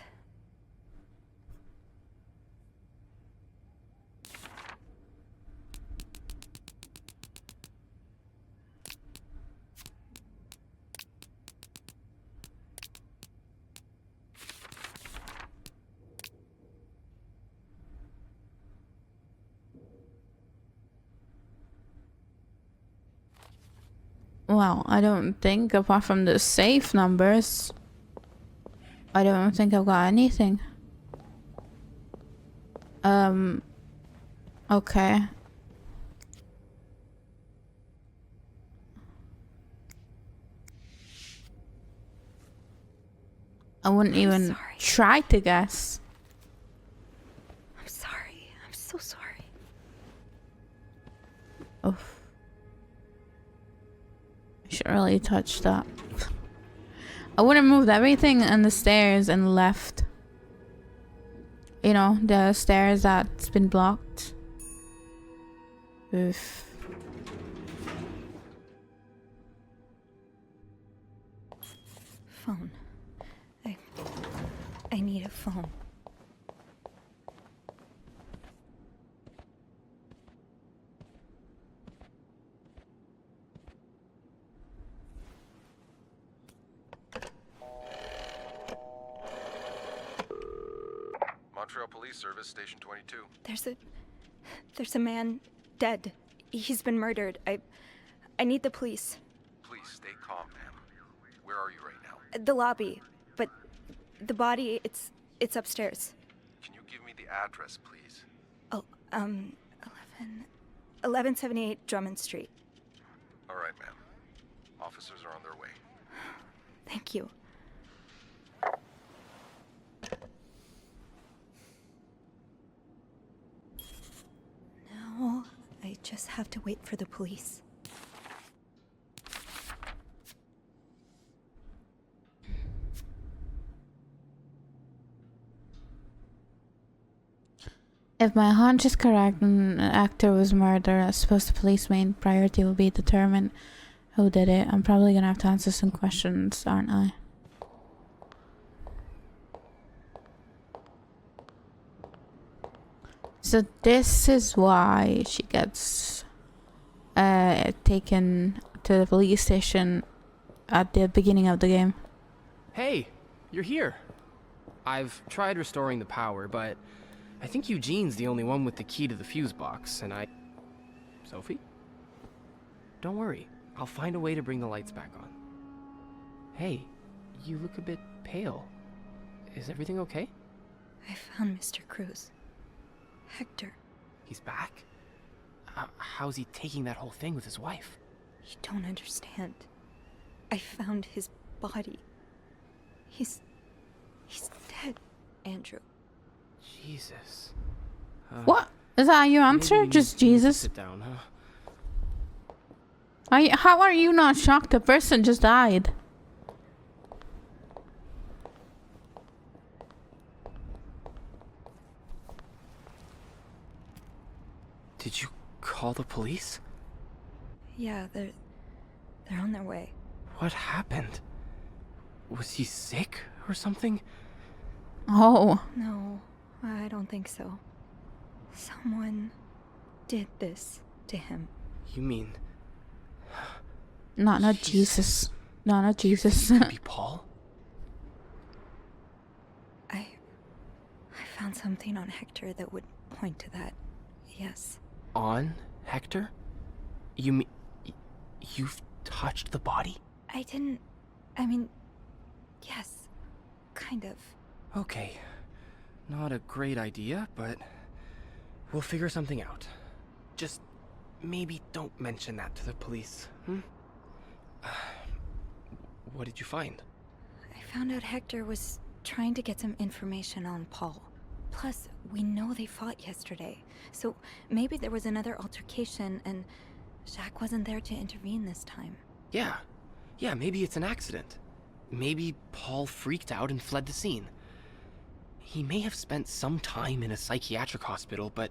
Well, I don't think, apart from the safe numbers, I don't think I've got anything. Okay. I wouldn't even sorry. try to guess. I'm sorry. I'm so sorry. Oof. I should really touch that. I would have moved everything on the stairs and left. You know, the stairs that's been blocked. Oof. Phone. I need a phone. Montreal Police Service, Station 22. There's a man dead. He's been murdered. I need the police. Please stay calm, ma'am. Where are you right now? The lobby, but the body, it's upstairs. Can you give me the address, please? Oh, 1178 Drummond Street. All right, ma'am. Officers are on their way. Thank you. Now, I just have to wait for the police. If my hunch is correct and an actor was murdered, I suppose the police main priority will be to determine who did it. I'm probably gonna have to answer some questions, aren't I? So this is why she gets taken to the police station at the beginning of the game. Hey, you're here. I've tried restoring the power, but I think Eugene's the only one with the key to the fuse box, and Sophie? Don't worry. I'll find a way to bring the lights back on. Hey, you look a bit pale. Is everything okay? I found Mr. Cruz. Hector. He's back? How's he taking that whole thing with his wife? You don't understand. I found his body. He's dead, Andrew. Jesus. What? Is that your Maybe answer? we Just need to Jesus? Sit down, huh? How are you not shocked? The person just died. Did you call the police? Yeah, they're on their way. What happened? Was he sick or something? Oh. No, I don't think so. Someone did this to him. You mean Not Jesus. Jesus. No, not Jesus. could be Paul? I found something on Hector that would point to that. Yes. On Hector? You mean you've touched the body? I mean, yes, kind of. Okay. Not a great idea, but we'll figure something out. Just maybe don't mention that to the police, hmm? What did you find? I found out Hector was trying to get some information on Paul. Plus, we know they fought yesterday. So maybe there was another altercation and Jack wasn't there to intervene this time. Yeah, maybe it's an accident. Maybe Paul freaked out and fled the scene. He may have spent some time in a psychiatric hospital, but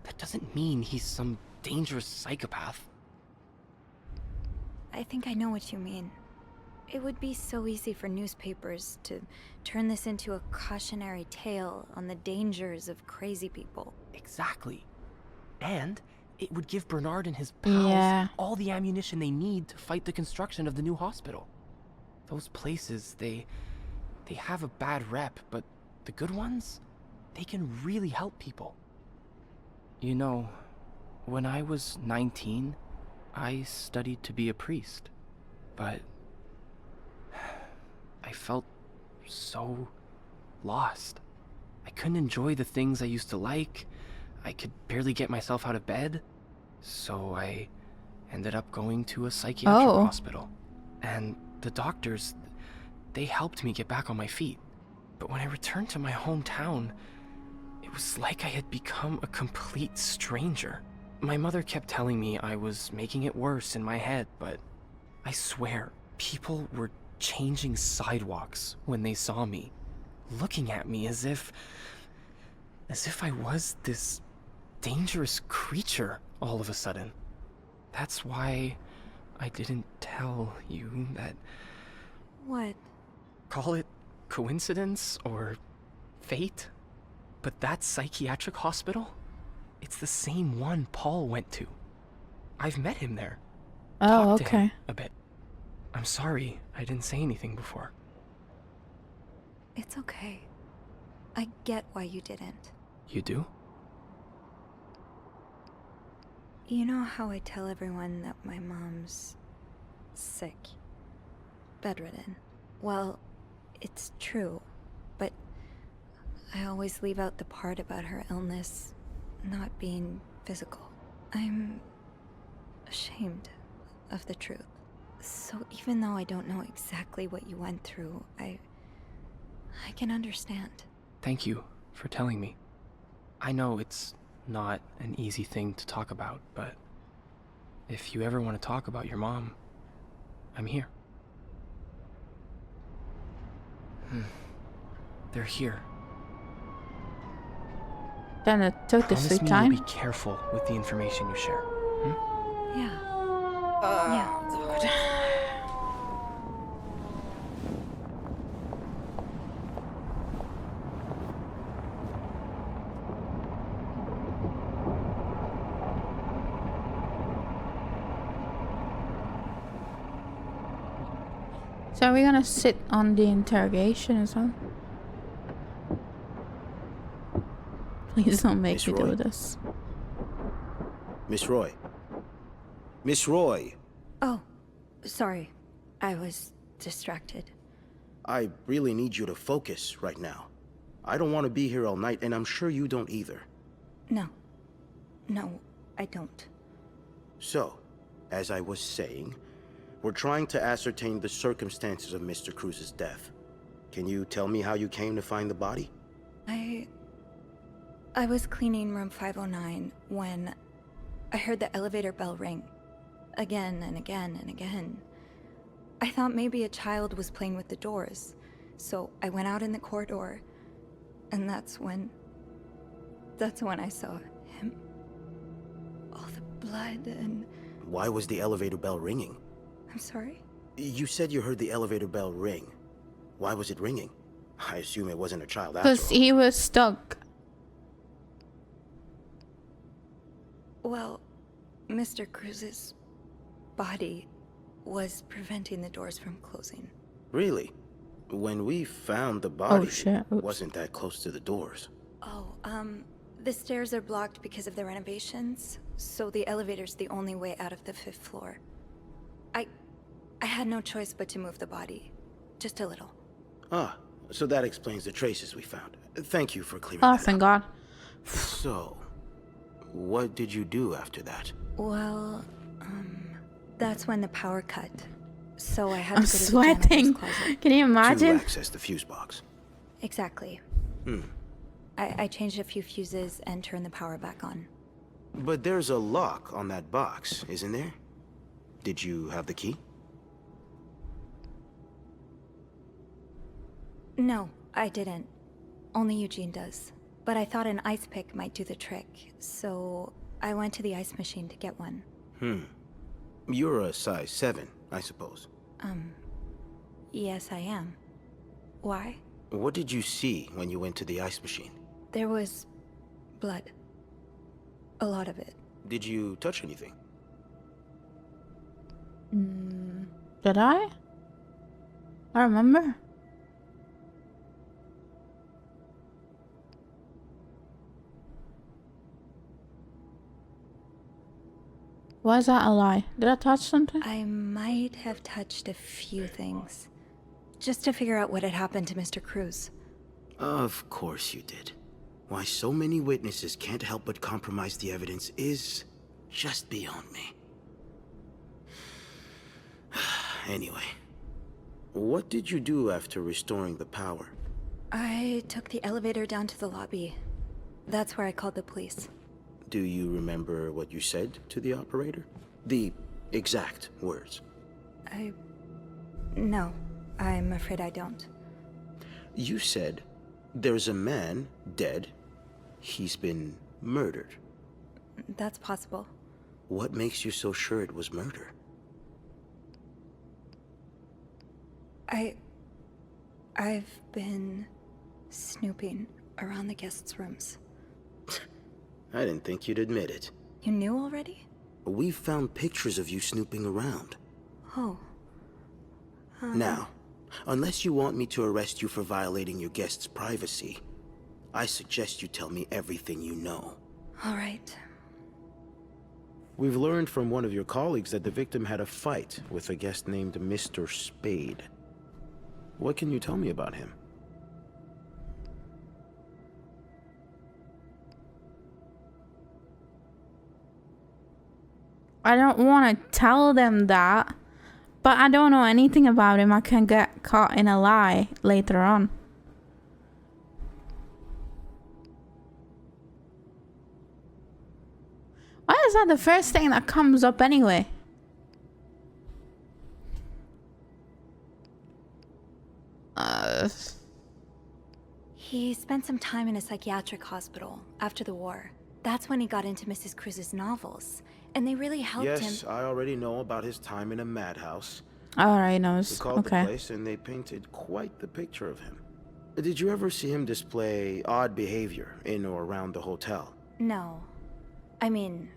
that doesn't mean he's some dangerous psychopath. I think I know what you mean. It would be so easy for newspapers to turn this into a cautionary tale on the dangers of crazy people. Exactly. And it would give Bernard and his pals all the ammunition they need to fight the construction of the new hospital. Those places, they have a bad rep, but the good ones, they can really help people. You know, when I was 19, I studied to be a priest, but I felt so lost. I couldn't enjoy the things I used to like. I could barely get myself out of bed. So I ended up going to a psychiatric hospital. And the doctors, they helped me get back on my feet. But when I returned to my hometown, it was like I had become a complete stranger. My mother kept telling me I was making it worse in my head, but I swear, people were changing sidewalks when they saw me, looking at me as if I was this dangerous creature all of a sudden. That's why I didn't tell you that. What? Call it coincidence or fate, but that psychiatric hospital, it's the same one Paul went to. I've met him there. Oh, Talked to him okay. a bit. I'm sorry I didn't say anything before. It's okay. I get why you didn't. You do? You know how I tell everyone that my mom's sick, bedridden? Well, it's true, but I always leave out the part about her illness not being physical. I'm ashamed of the truth. So even though I don't know exactly what you went through, I can understand. Thank you for telling me. I know it's not an easy thing to talk about, but if you ever want to talk about your mom, I'm here. They're here. Then it took the Promise sweet me time. you'll be careful with the information you share. Yeah. So are we gonna sit on the interrogation as well? Please don't make Miss me do Roy? this. Miss Roy. Miss Roy. Oh, sorry. I was distracted. I really need you to focus right now. I don't want to be here all night, and I'm sure you don't either. No, I don't. So, as I was saying, we're trying to ascertain the circumstances of Mr. Cruz's death. Can you tell me how you came to find the body? I was cleaning room 509 when I heard the elevator bell ring. Again and again and again. I thought maybe a child was playing with the doors, so I went out in the corridor, and that's when I saw him. All the blood and... Why was the elevator bell ringing? I'm sorry? You said you heard the elevator bell ring. Why was it ringing? I assume it wasn't a child after Because all. he was stuck. Well, Mr. Cruz's body was preventing the doors from closing. Really? When we found the body, shit. it wasn't that close to the doors. Oh, the stairs are blocked because of the renovations, so the elevator's the only way out of the 5th floor. I had no choice but to move the body. Just a little. Ah, so that explains the traces we found. Thank you for clearing Oh, that thank up. God. So, what did you do after that? Well, that's when the power cut. So I had I'm to go to the janitor's sweating. closet. Can you To imagine? access the fuse box. Exactly. Hmm. I changed a few fuses and turned the power back on. But there's a lock on that box, isn't there? Did you have the key? No, I didn't. Only Eugene does. But I thought an ice pick might do the trick, so I went to the ice machine to get one. You're a size 7, I suppose. Yes, I am. Why? What did you see when you went to the ice machine? There was blood. A lot of it. Did you touch anything? Did I? I remember. Why is that a lie? Did I touch something? I might have touched a few things. Just to figure out what had happened to Mr. Cruz. Of course you did. Why so many witnesses can't help but compromise the evidence is just beyond me. Anyway, what did you do after restoring the power? I took the elevator down to the lobby. That's where I called the police. Do you remember what you said to the operator? The exact words. No, I'm afraid I don't. You said, there's a man dead. He's been murdered. That's possible. What makes you so sure it was murder? I've been snooping around the guests' rooms. I didn't think you'd admit it. You knew already? We've found pictures of you snooping around. Oh. Now, unless you want me to arrest you for violating your guest's privacy, I suggest you tell me everything you know. All right. We've learned from one of your colleagues that the victim had a fight with a guest named Mr. Spade. What can you tell me about him? I don't want to tell them that, but I don't know anything about him. I can get caught in a lie later on. Why is that the first thing that comes up anyway? He spent some time in a psychiatric hospital after the war. That's when he got into Mrs. Cruz's novels, and they really helped him. Yes, I already know about his time in a madhouse. Alright, We knows. called the Okay. place and they painted quite the picture of him. Did you ever see him display odd behavior in or around the hotel? No. I mean,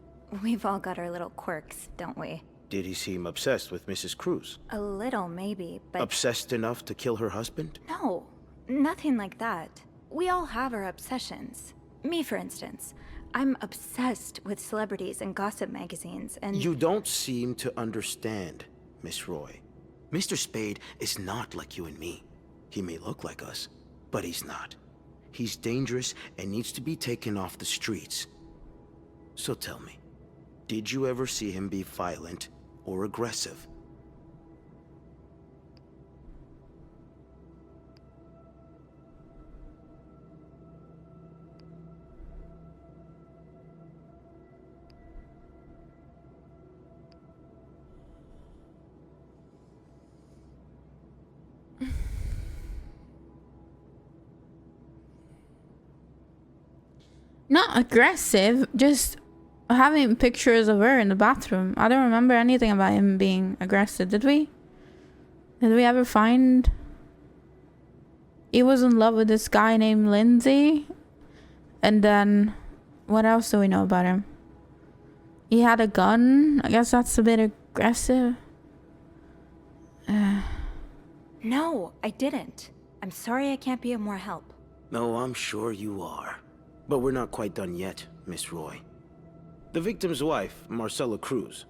we've all got our little quirks, don't we? Did he seem obsessed with Mrs. Cruz? A little, maybe, but Obsessed enough to kill her husband? no. Nothing like that. We all have our obsessions. Me, for instance. I'm obsessed with celebrities and gossip magazines, and... You don't seem to understand, Miss Roy. Mr. Spade is not like you and me. He may look like us, but he's not. He's dangerous and needs to be taken off the streets. So tell me, did you ever see him be violent or aggressive? Not aggressive, just having pictures of her in the bathroom. I don't remember anything about him being aggressive, did we? Did we ever find... He was in love with this guy named Lindsay? And then... What else do we know about him? He had a gun? I guess that's a bit aggressive. No, I didn't. I'm sorry I can't be of more help. No, I'm sure you are. But we're not quite done yet, Miss Roy. The victim's wife, Marcella Cruz.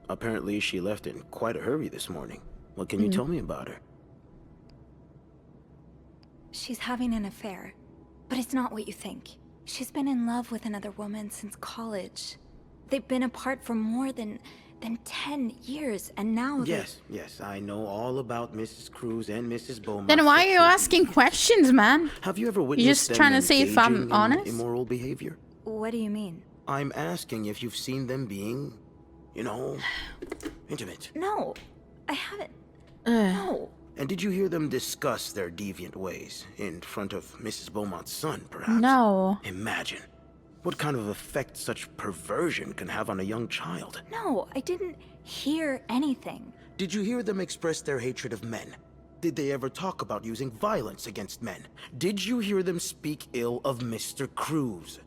Apparently she left in quite a hurry this morning. What can you tell me about her? She's having an affair, but it's not what you think. She's been in love with another woman since college. They've been apart for more than Then 10 years, and now Yes, I know all about Mrs. Cruz and Mrs. Beaumont's Then why are you sexual asking behavior. questions, man? Have you ever You're witnessed just them trying to see if I'm engaging in honest? immoral behavior? What do you mean? I'm asking if you've seen them being, you know, intimate. No, I haven't. No. And did you hear them discuss their deviant ways in front of Mrs. Beaumont's son, perhaps? No. Imagine what kind of effect such perversion can have on a young child. No, I didn't hear anything. Did you hear them express their hatred of men? Did they ever talk about using violence against men? Did you hear them speak ill of Mr. Cruz?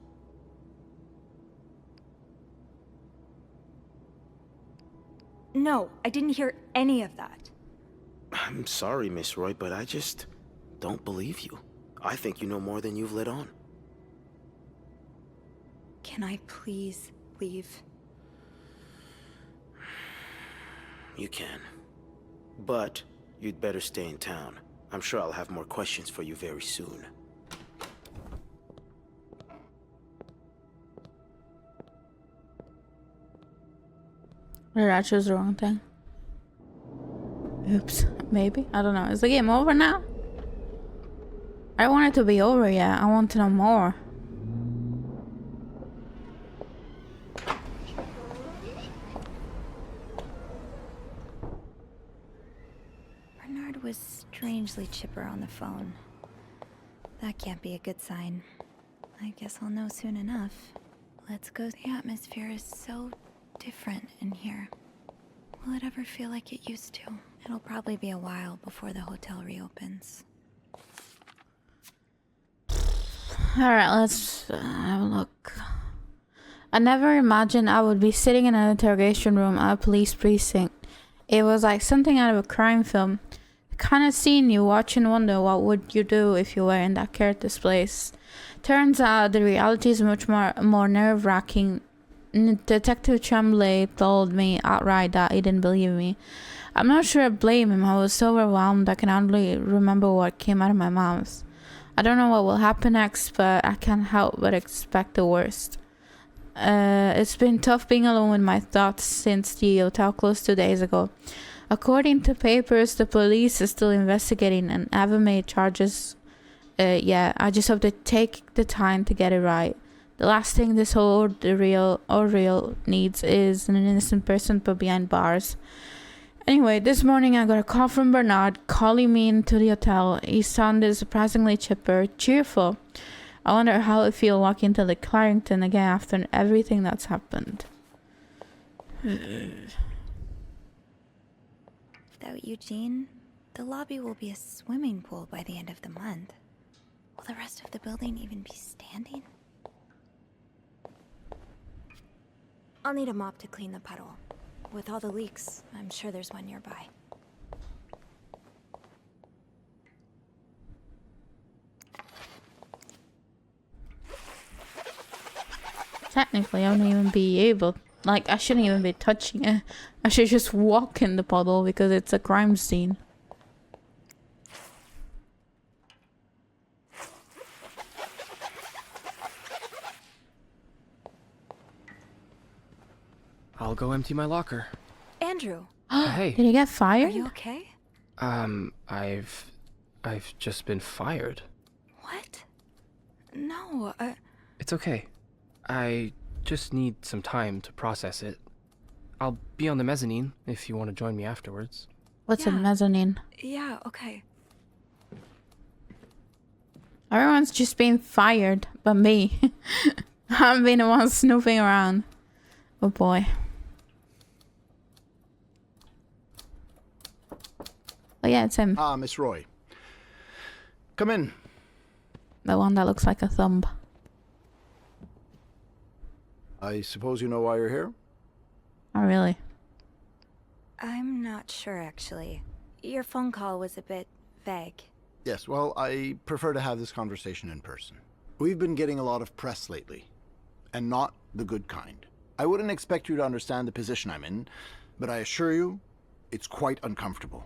No, I didn't hear any of that. I'm sorry, Miss Roy, but I just don't believe you. I think you know more than you've let on. Can I please leave? You can. But you'd better stay in town. I'm sure I'll have more questions for you very soon. Did I choose the wrong thing? Oops. Maybe? I don't know. Is the game over now? I don't want it to be over yet. I want to know more. Bernard was strangely chipper on the phone. That can't be a good sign. I guess I'll know soon enough. Let's go. The atmosphere is so different in here. Will it ever feel like it used to? It'll probably be a while before the hotel reopens. Alright, let's have a look. I never imagined I would be sitting in an interrogation room at a police precinct. It was like something out of a crime film. The kind of scene you watch and wonder what would you do if you were in that character's place. Turns out the reality is much more nerve-wracking. Detective Tremblay told me outright that he didn't believe me. I'm not sure I blame him. I was so overwhelmed I can hardly remember what came out of my mouth. I don't know what will happen next, but I can't help but expect the worst. It's been tough being alone with my thoughts since the hotel closed 2 days ago. According to papers, the police is still investigating and haven't made charges yet. I just hope they take the time to get it right. The last thing this whole ordeal needs is an innocent person put behind bars. Anyway, this morning I got a call from Bernard calling me into the hotel. He sounded surprisingly chipper, cheerful. I wonder how it feels walking into the Clarington again after everything that's happened. Without Eugene, the lobby will be a swimming pool by the end of the month. Will the rest of the building even be standing? I'll need a mop to clean the puddle. With all the leaks, I'm sure there's one nearby. Technically, I wouldn't even be able... Like, I shouldn't even be touching it. I should just walk in the puddle because it's a crime scene. I'll go empty my locker. Andrew, Hey. Did he get are fired? you okay? I've just been fired. What? No, It's okay. I just need some time to process it. I'll be on the mezzanine if you want to join me afterwards. What's a Yeah. mezzanine? yeah, okay. Everyone's just being fired, but me. I'm being the one snooping around. Oh boy. Oh yeah, it's him. Ah, Miss Roy. Come in. The one that looks like a thumb. I suppose you know why you're here? Oh really? I'm not sure, actually. Your phone call was a bit vague. Yes, well, I prefer to have this conversation in person. We've been getting a lot of press lately, and not the good kind. I wouldn't expect you to understand the position I'm in, but I assure you, it's quite uncomfortable.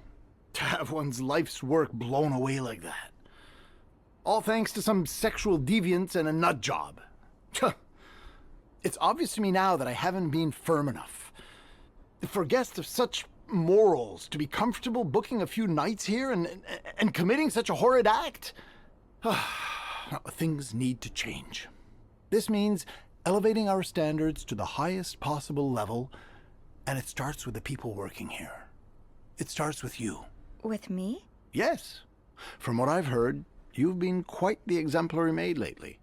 To have one's life's work blown away like that. All thanks to some sexual deviance and a nut job. It's obvious to me now that I haven't been firm enough. For guests of such morals to be comfortable booking a few nights here and committing such a horrid act? Things need to change. This means elevating our standards to the highest possible level, and it starts with the people working here. It starts with you. With me? Yes. From what I've heard, you've been quite the exemplary maid lately.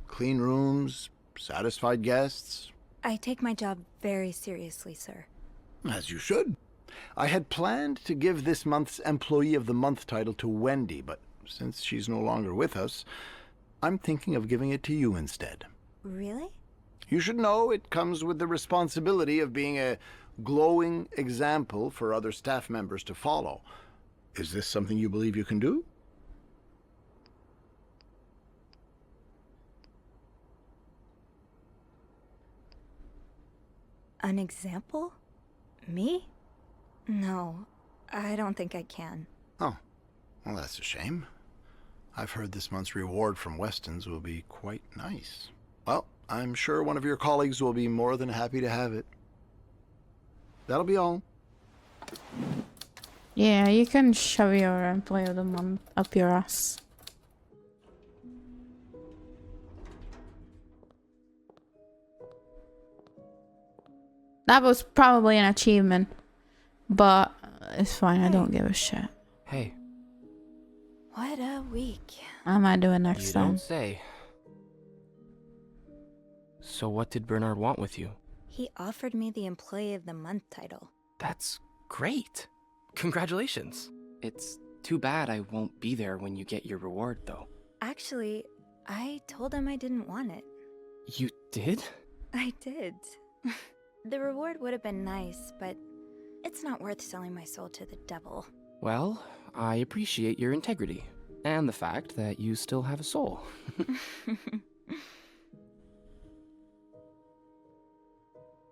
Clean rooms, satisfied guests. I take my job very seriously, sir. As you should. I had planned to give this month's Employee of the Month title to Wendy, but since she's no longer with us, I'm thinking of giving it to you instead. Really? You should know it comes with the responsibility of being a glowing example for other staff members to follow. Is this something you believe you can do? An example? Me? No, I don't think I can. Oh, well, that's a shame. I've heard this month's reward from Weston's will be quite nice. Well, I'm sure one of your colleagues will be more than happy to have it. That'll be all. Yeah, you can shove your Employee of the Month up your ass. That was probably an achievement, but it's fine. I don't give a shit. Hey. What a week. I might do it next You time. don't say. So what did Bernard want with you? He offered me the Employee of the Month title. That's great. Congratulations. It's too bad I won't be there when you get your reward, though. Actually, I told him I didn't want it. You did? I did. The reward would have been nice, but it's not worth selling my soul to the devil. Well, I appreciate your integrity, and the fact that you still have a soul.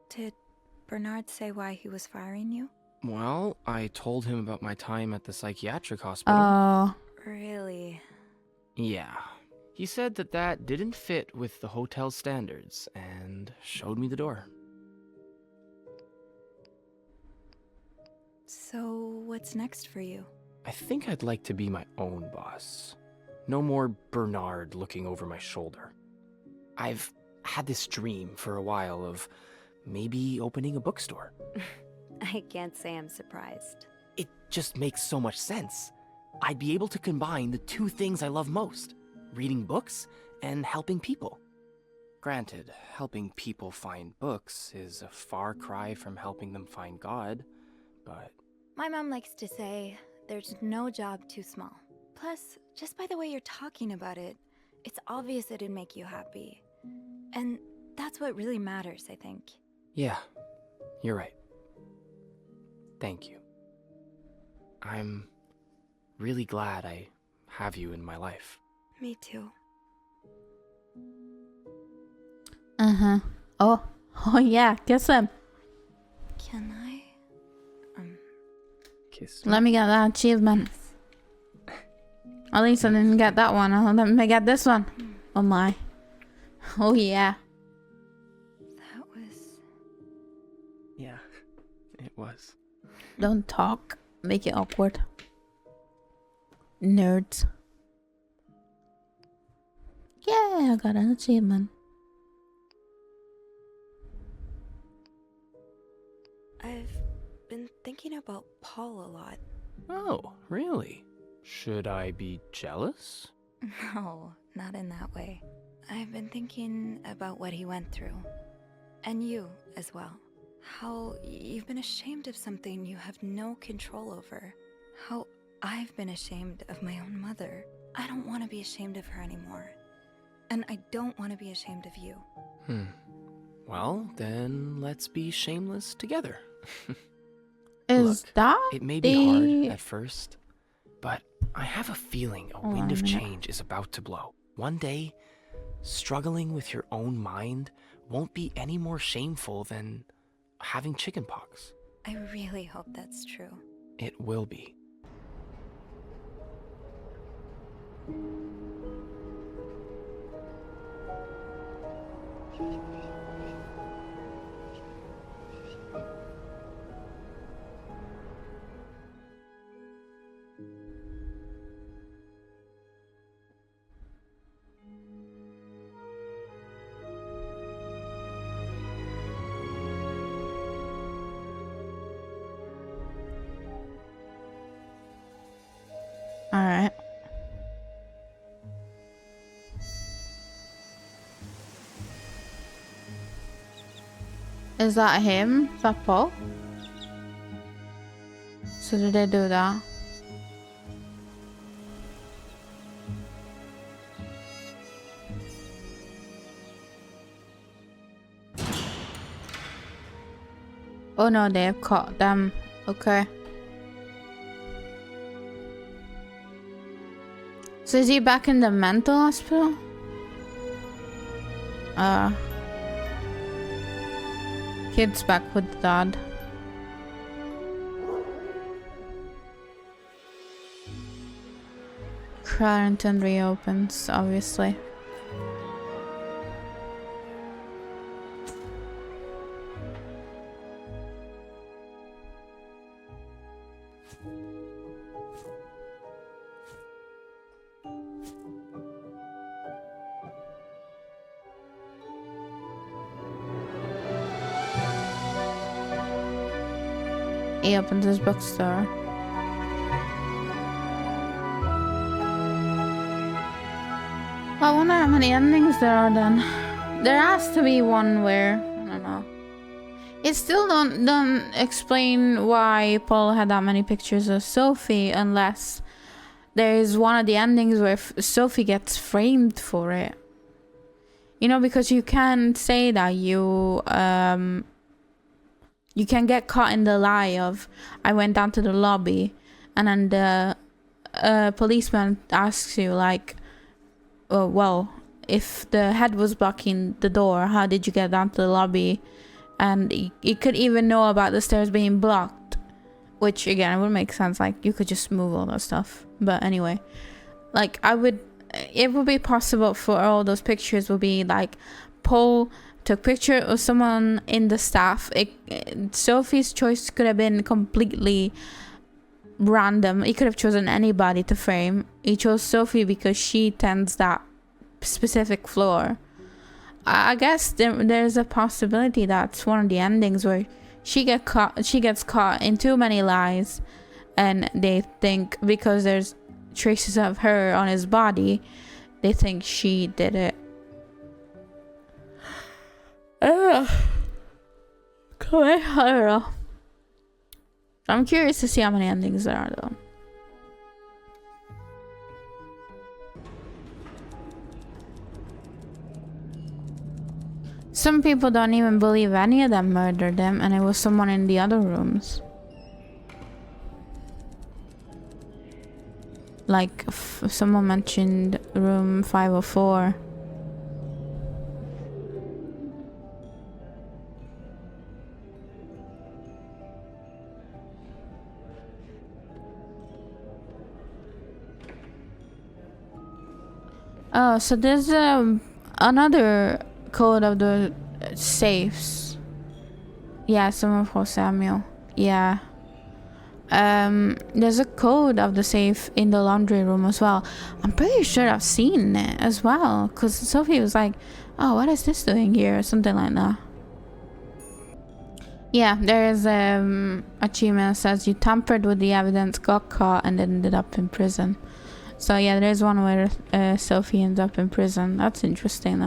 Did Bernard say why he was firing you? Well, I told him about my time at the psychiatric hospital. Oh. Really? Yeah. He said that that didn't fit with the hotel's standards, and showed me the door. So, what's next for you? I think I'd like to be my own boss. No more Bernard looking over my shoulder. I've had this dream for a while of maybe opening a bookstore. I can't say I'm surprised. It just makes so much sense. I'd be able to combine the two things I love most, reading books and helping people. Granted, helping people find books is a far cry from helping them find God, but... My mom likes to say, there's no job too small. Plus, just by the way you're talking about it, it's obvious it'd make you happy. And that's what really matters, I think. Yeah, you're right. Thank you. I'm really glad I have you in my life. Me too. Uh-huh. Oh. Oh, yeah. Kiss him. Can I? Kiss me. Let me get that achievement. At least I didn't get that one. Let me get this one. Oh, my. Oh, yeah. That was... Yeah, it was. Don't talk. Make it awkward. Nerds. Yeah, I got an achievement. I've been thinking about Paul a lot. Oh, really? Should I be jealous? No, not in that way. I've been thinking about what he went through. And you as well. How you've been ashamed of something you have no control over. How I've been ashamed of my own mother. I don't want to be ashamed of her anymore. And I don't want to be ashamed of you. Well, then let's be shameless together. Is Look, that it may be hard at first, but I have a feeling a Hold wind on a of minute. change is about to blow. One day, struggling with your own mind won't be any more shameful than having chickenpox. I really hope that's true. It will be. Alright. Is that him? Is that Paul? So did they do that? Oh no, they've caught them. Okay. So is he back in the mental hospital? Kid's back with dad. Quarantine reopens, obviously. He opens his bookstore. I wonder how many endings there are then. There has to be one where, I don't know. It still don't explain why Paul had that many pictures of Sophie unless there is one of the endings where Sophie gets framed for it. You know, because you can say that you can get caught in the lie of, I went down to the lobby, and then the policeman asks you like, oh, well, if the head was blocking the door, how did you get down to the lobby? And he could even know about the stairs being blocked, which again, it would make sense. Like, you could just move all that stuff. But anyway, like, it would be possible for all those pictures would be like, Paul took picture of someone in the staff. Sophie's choice could have been completely random. He could have chosen anybody to frame. He chose Sophie because she tends that specific floor. I guess there's a possibility that's one of the endings where she gets caught in too many lies, and they think because there's traces of her on his body, they think she did it. I don't know. I'm curious to see how many endings there are though. Some people don't even believe any of them murdered them, and it was someone in the other rooms. Like, someone mentioned room 504. Oh, so there's another code of the safes. Yeah, someone for Samuel. Yeah. There's a code of the safe in the laundry room as well. I'm pretty sure I've seen it as well, because Sophie was like, oh, what is this doing here, or something like that. Yeah, there is achievement that says you tampered with the evidence, got caught, and ended up in prison. So yeah, there's one where Sophie ends up in prison. That's interesting though.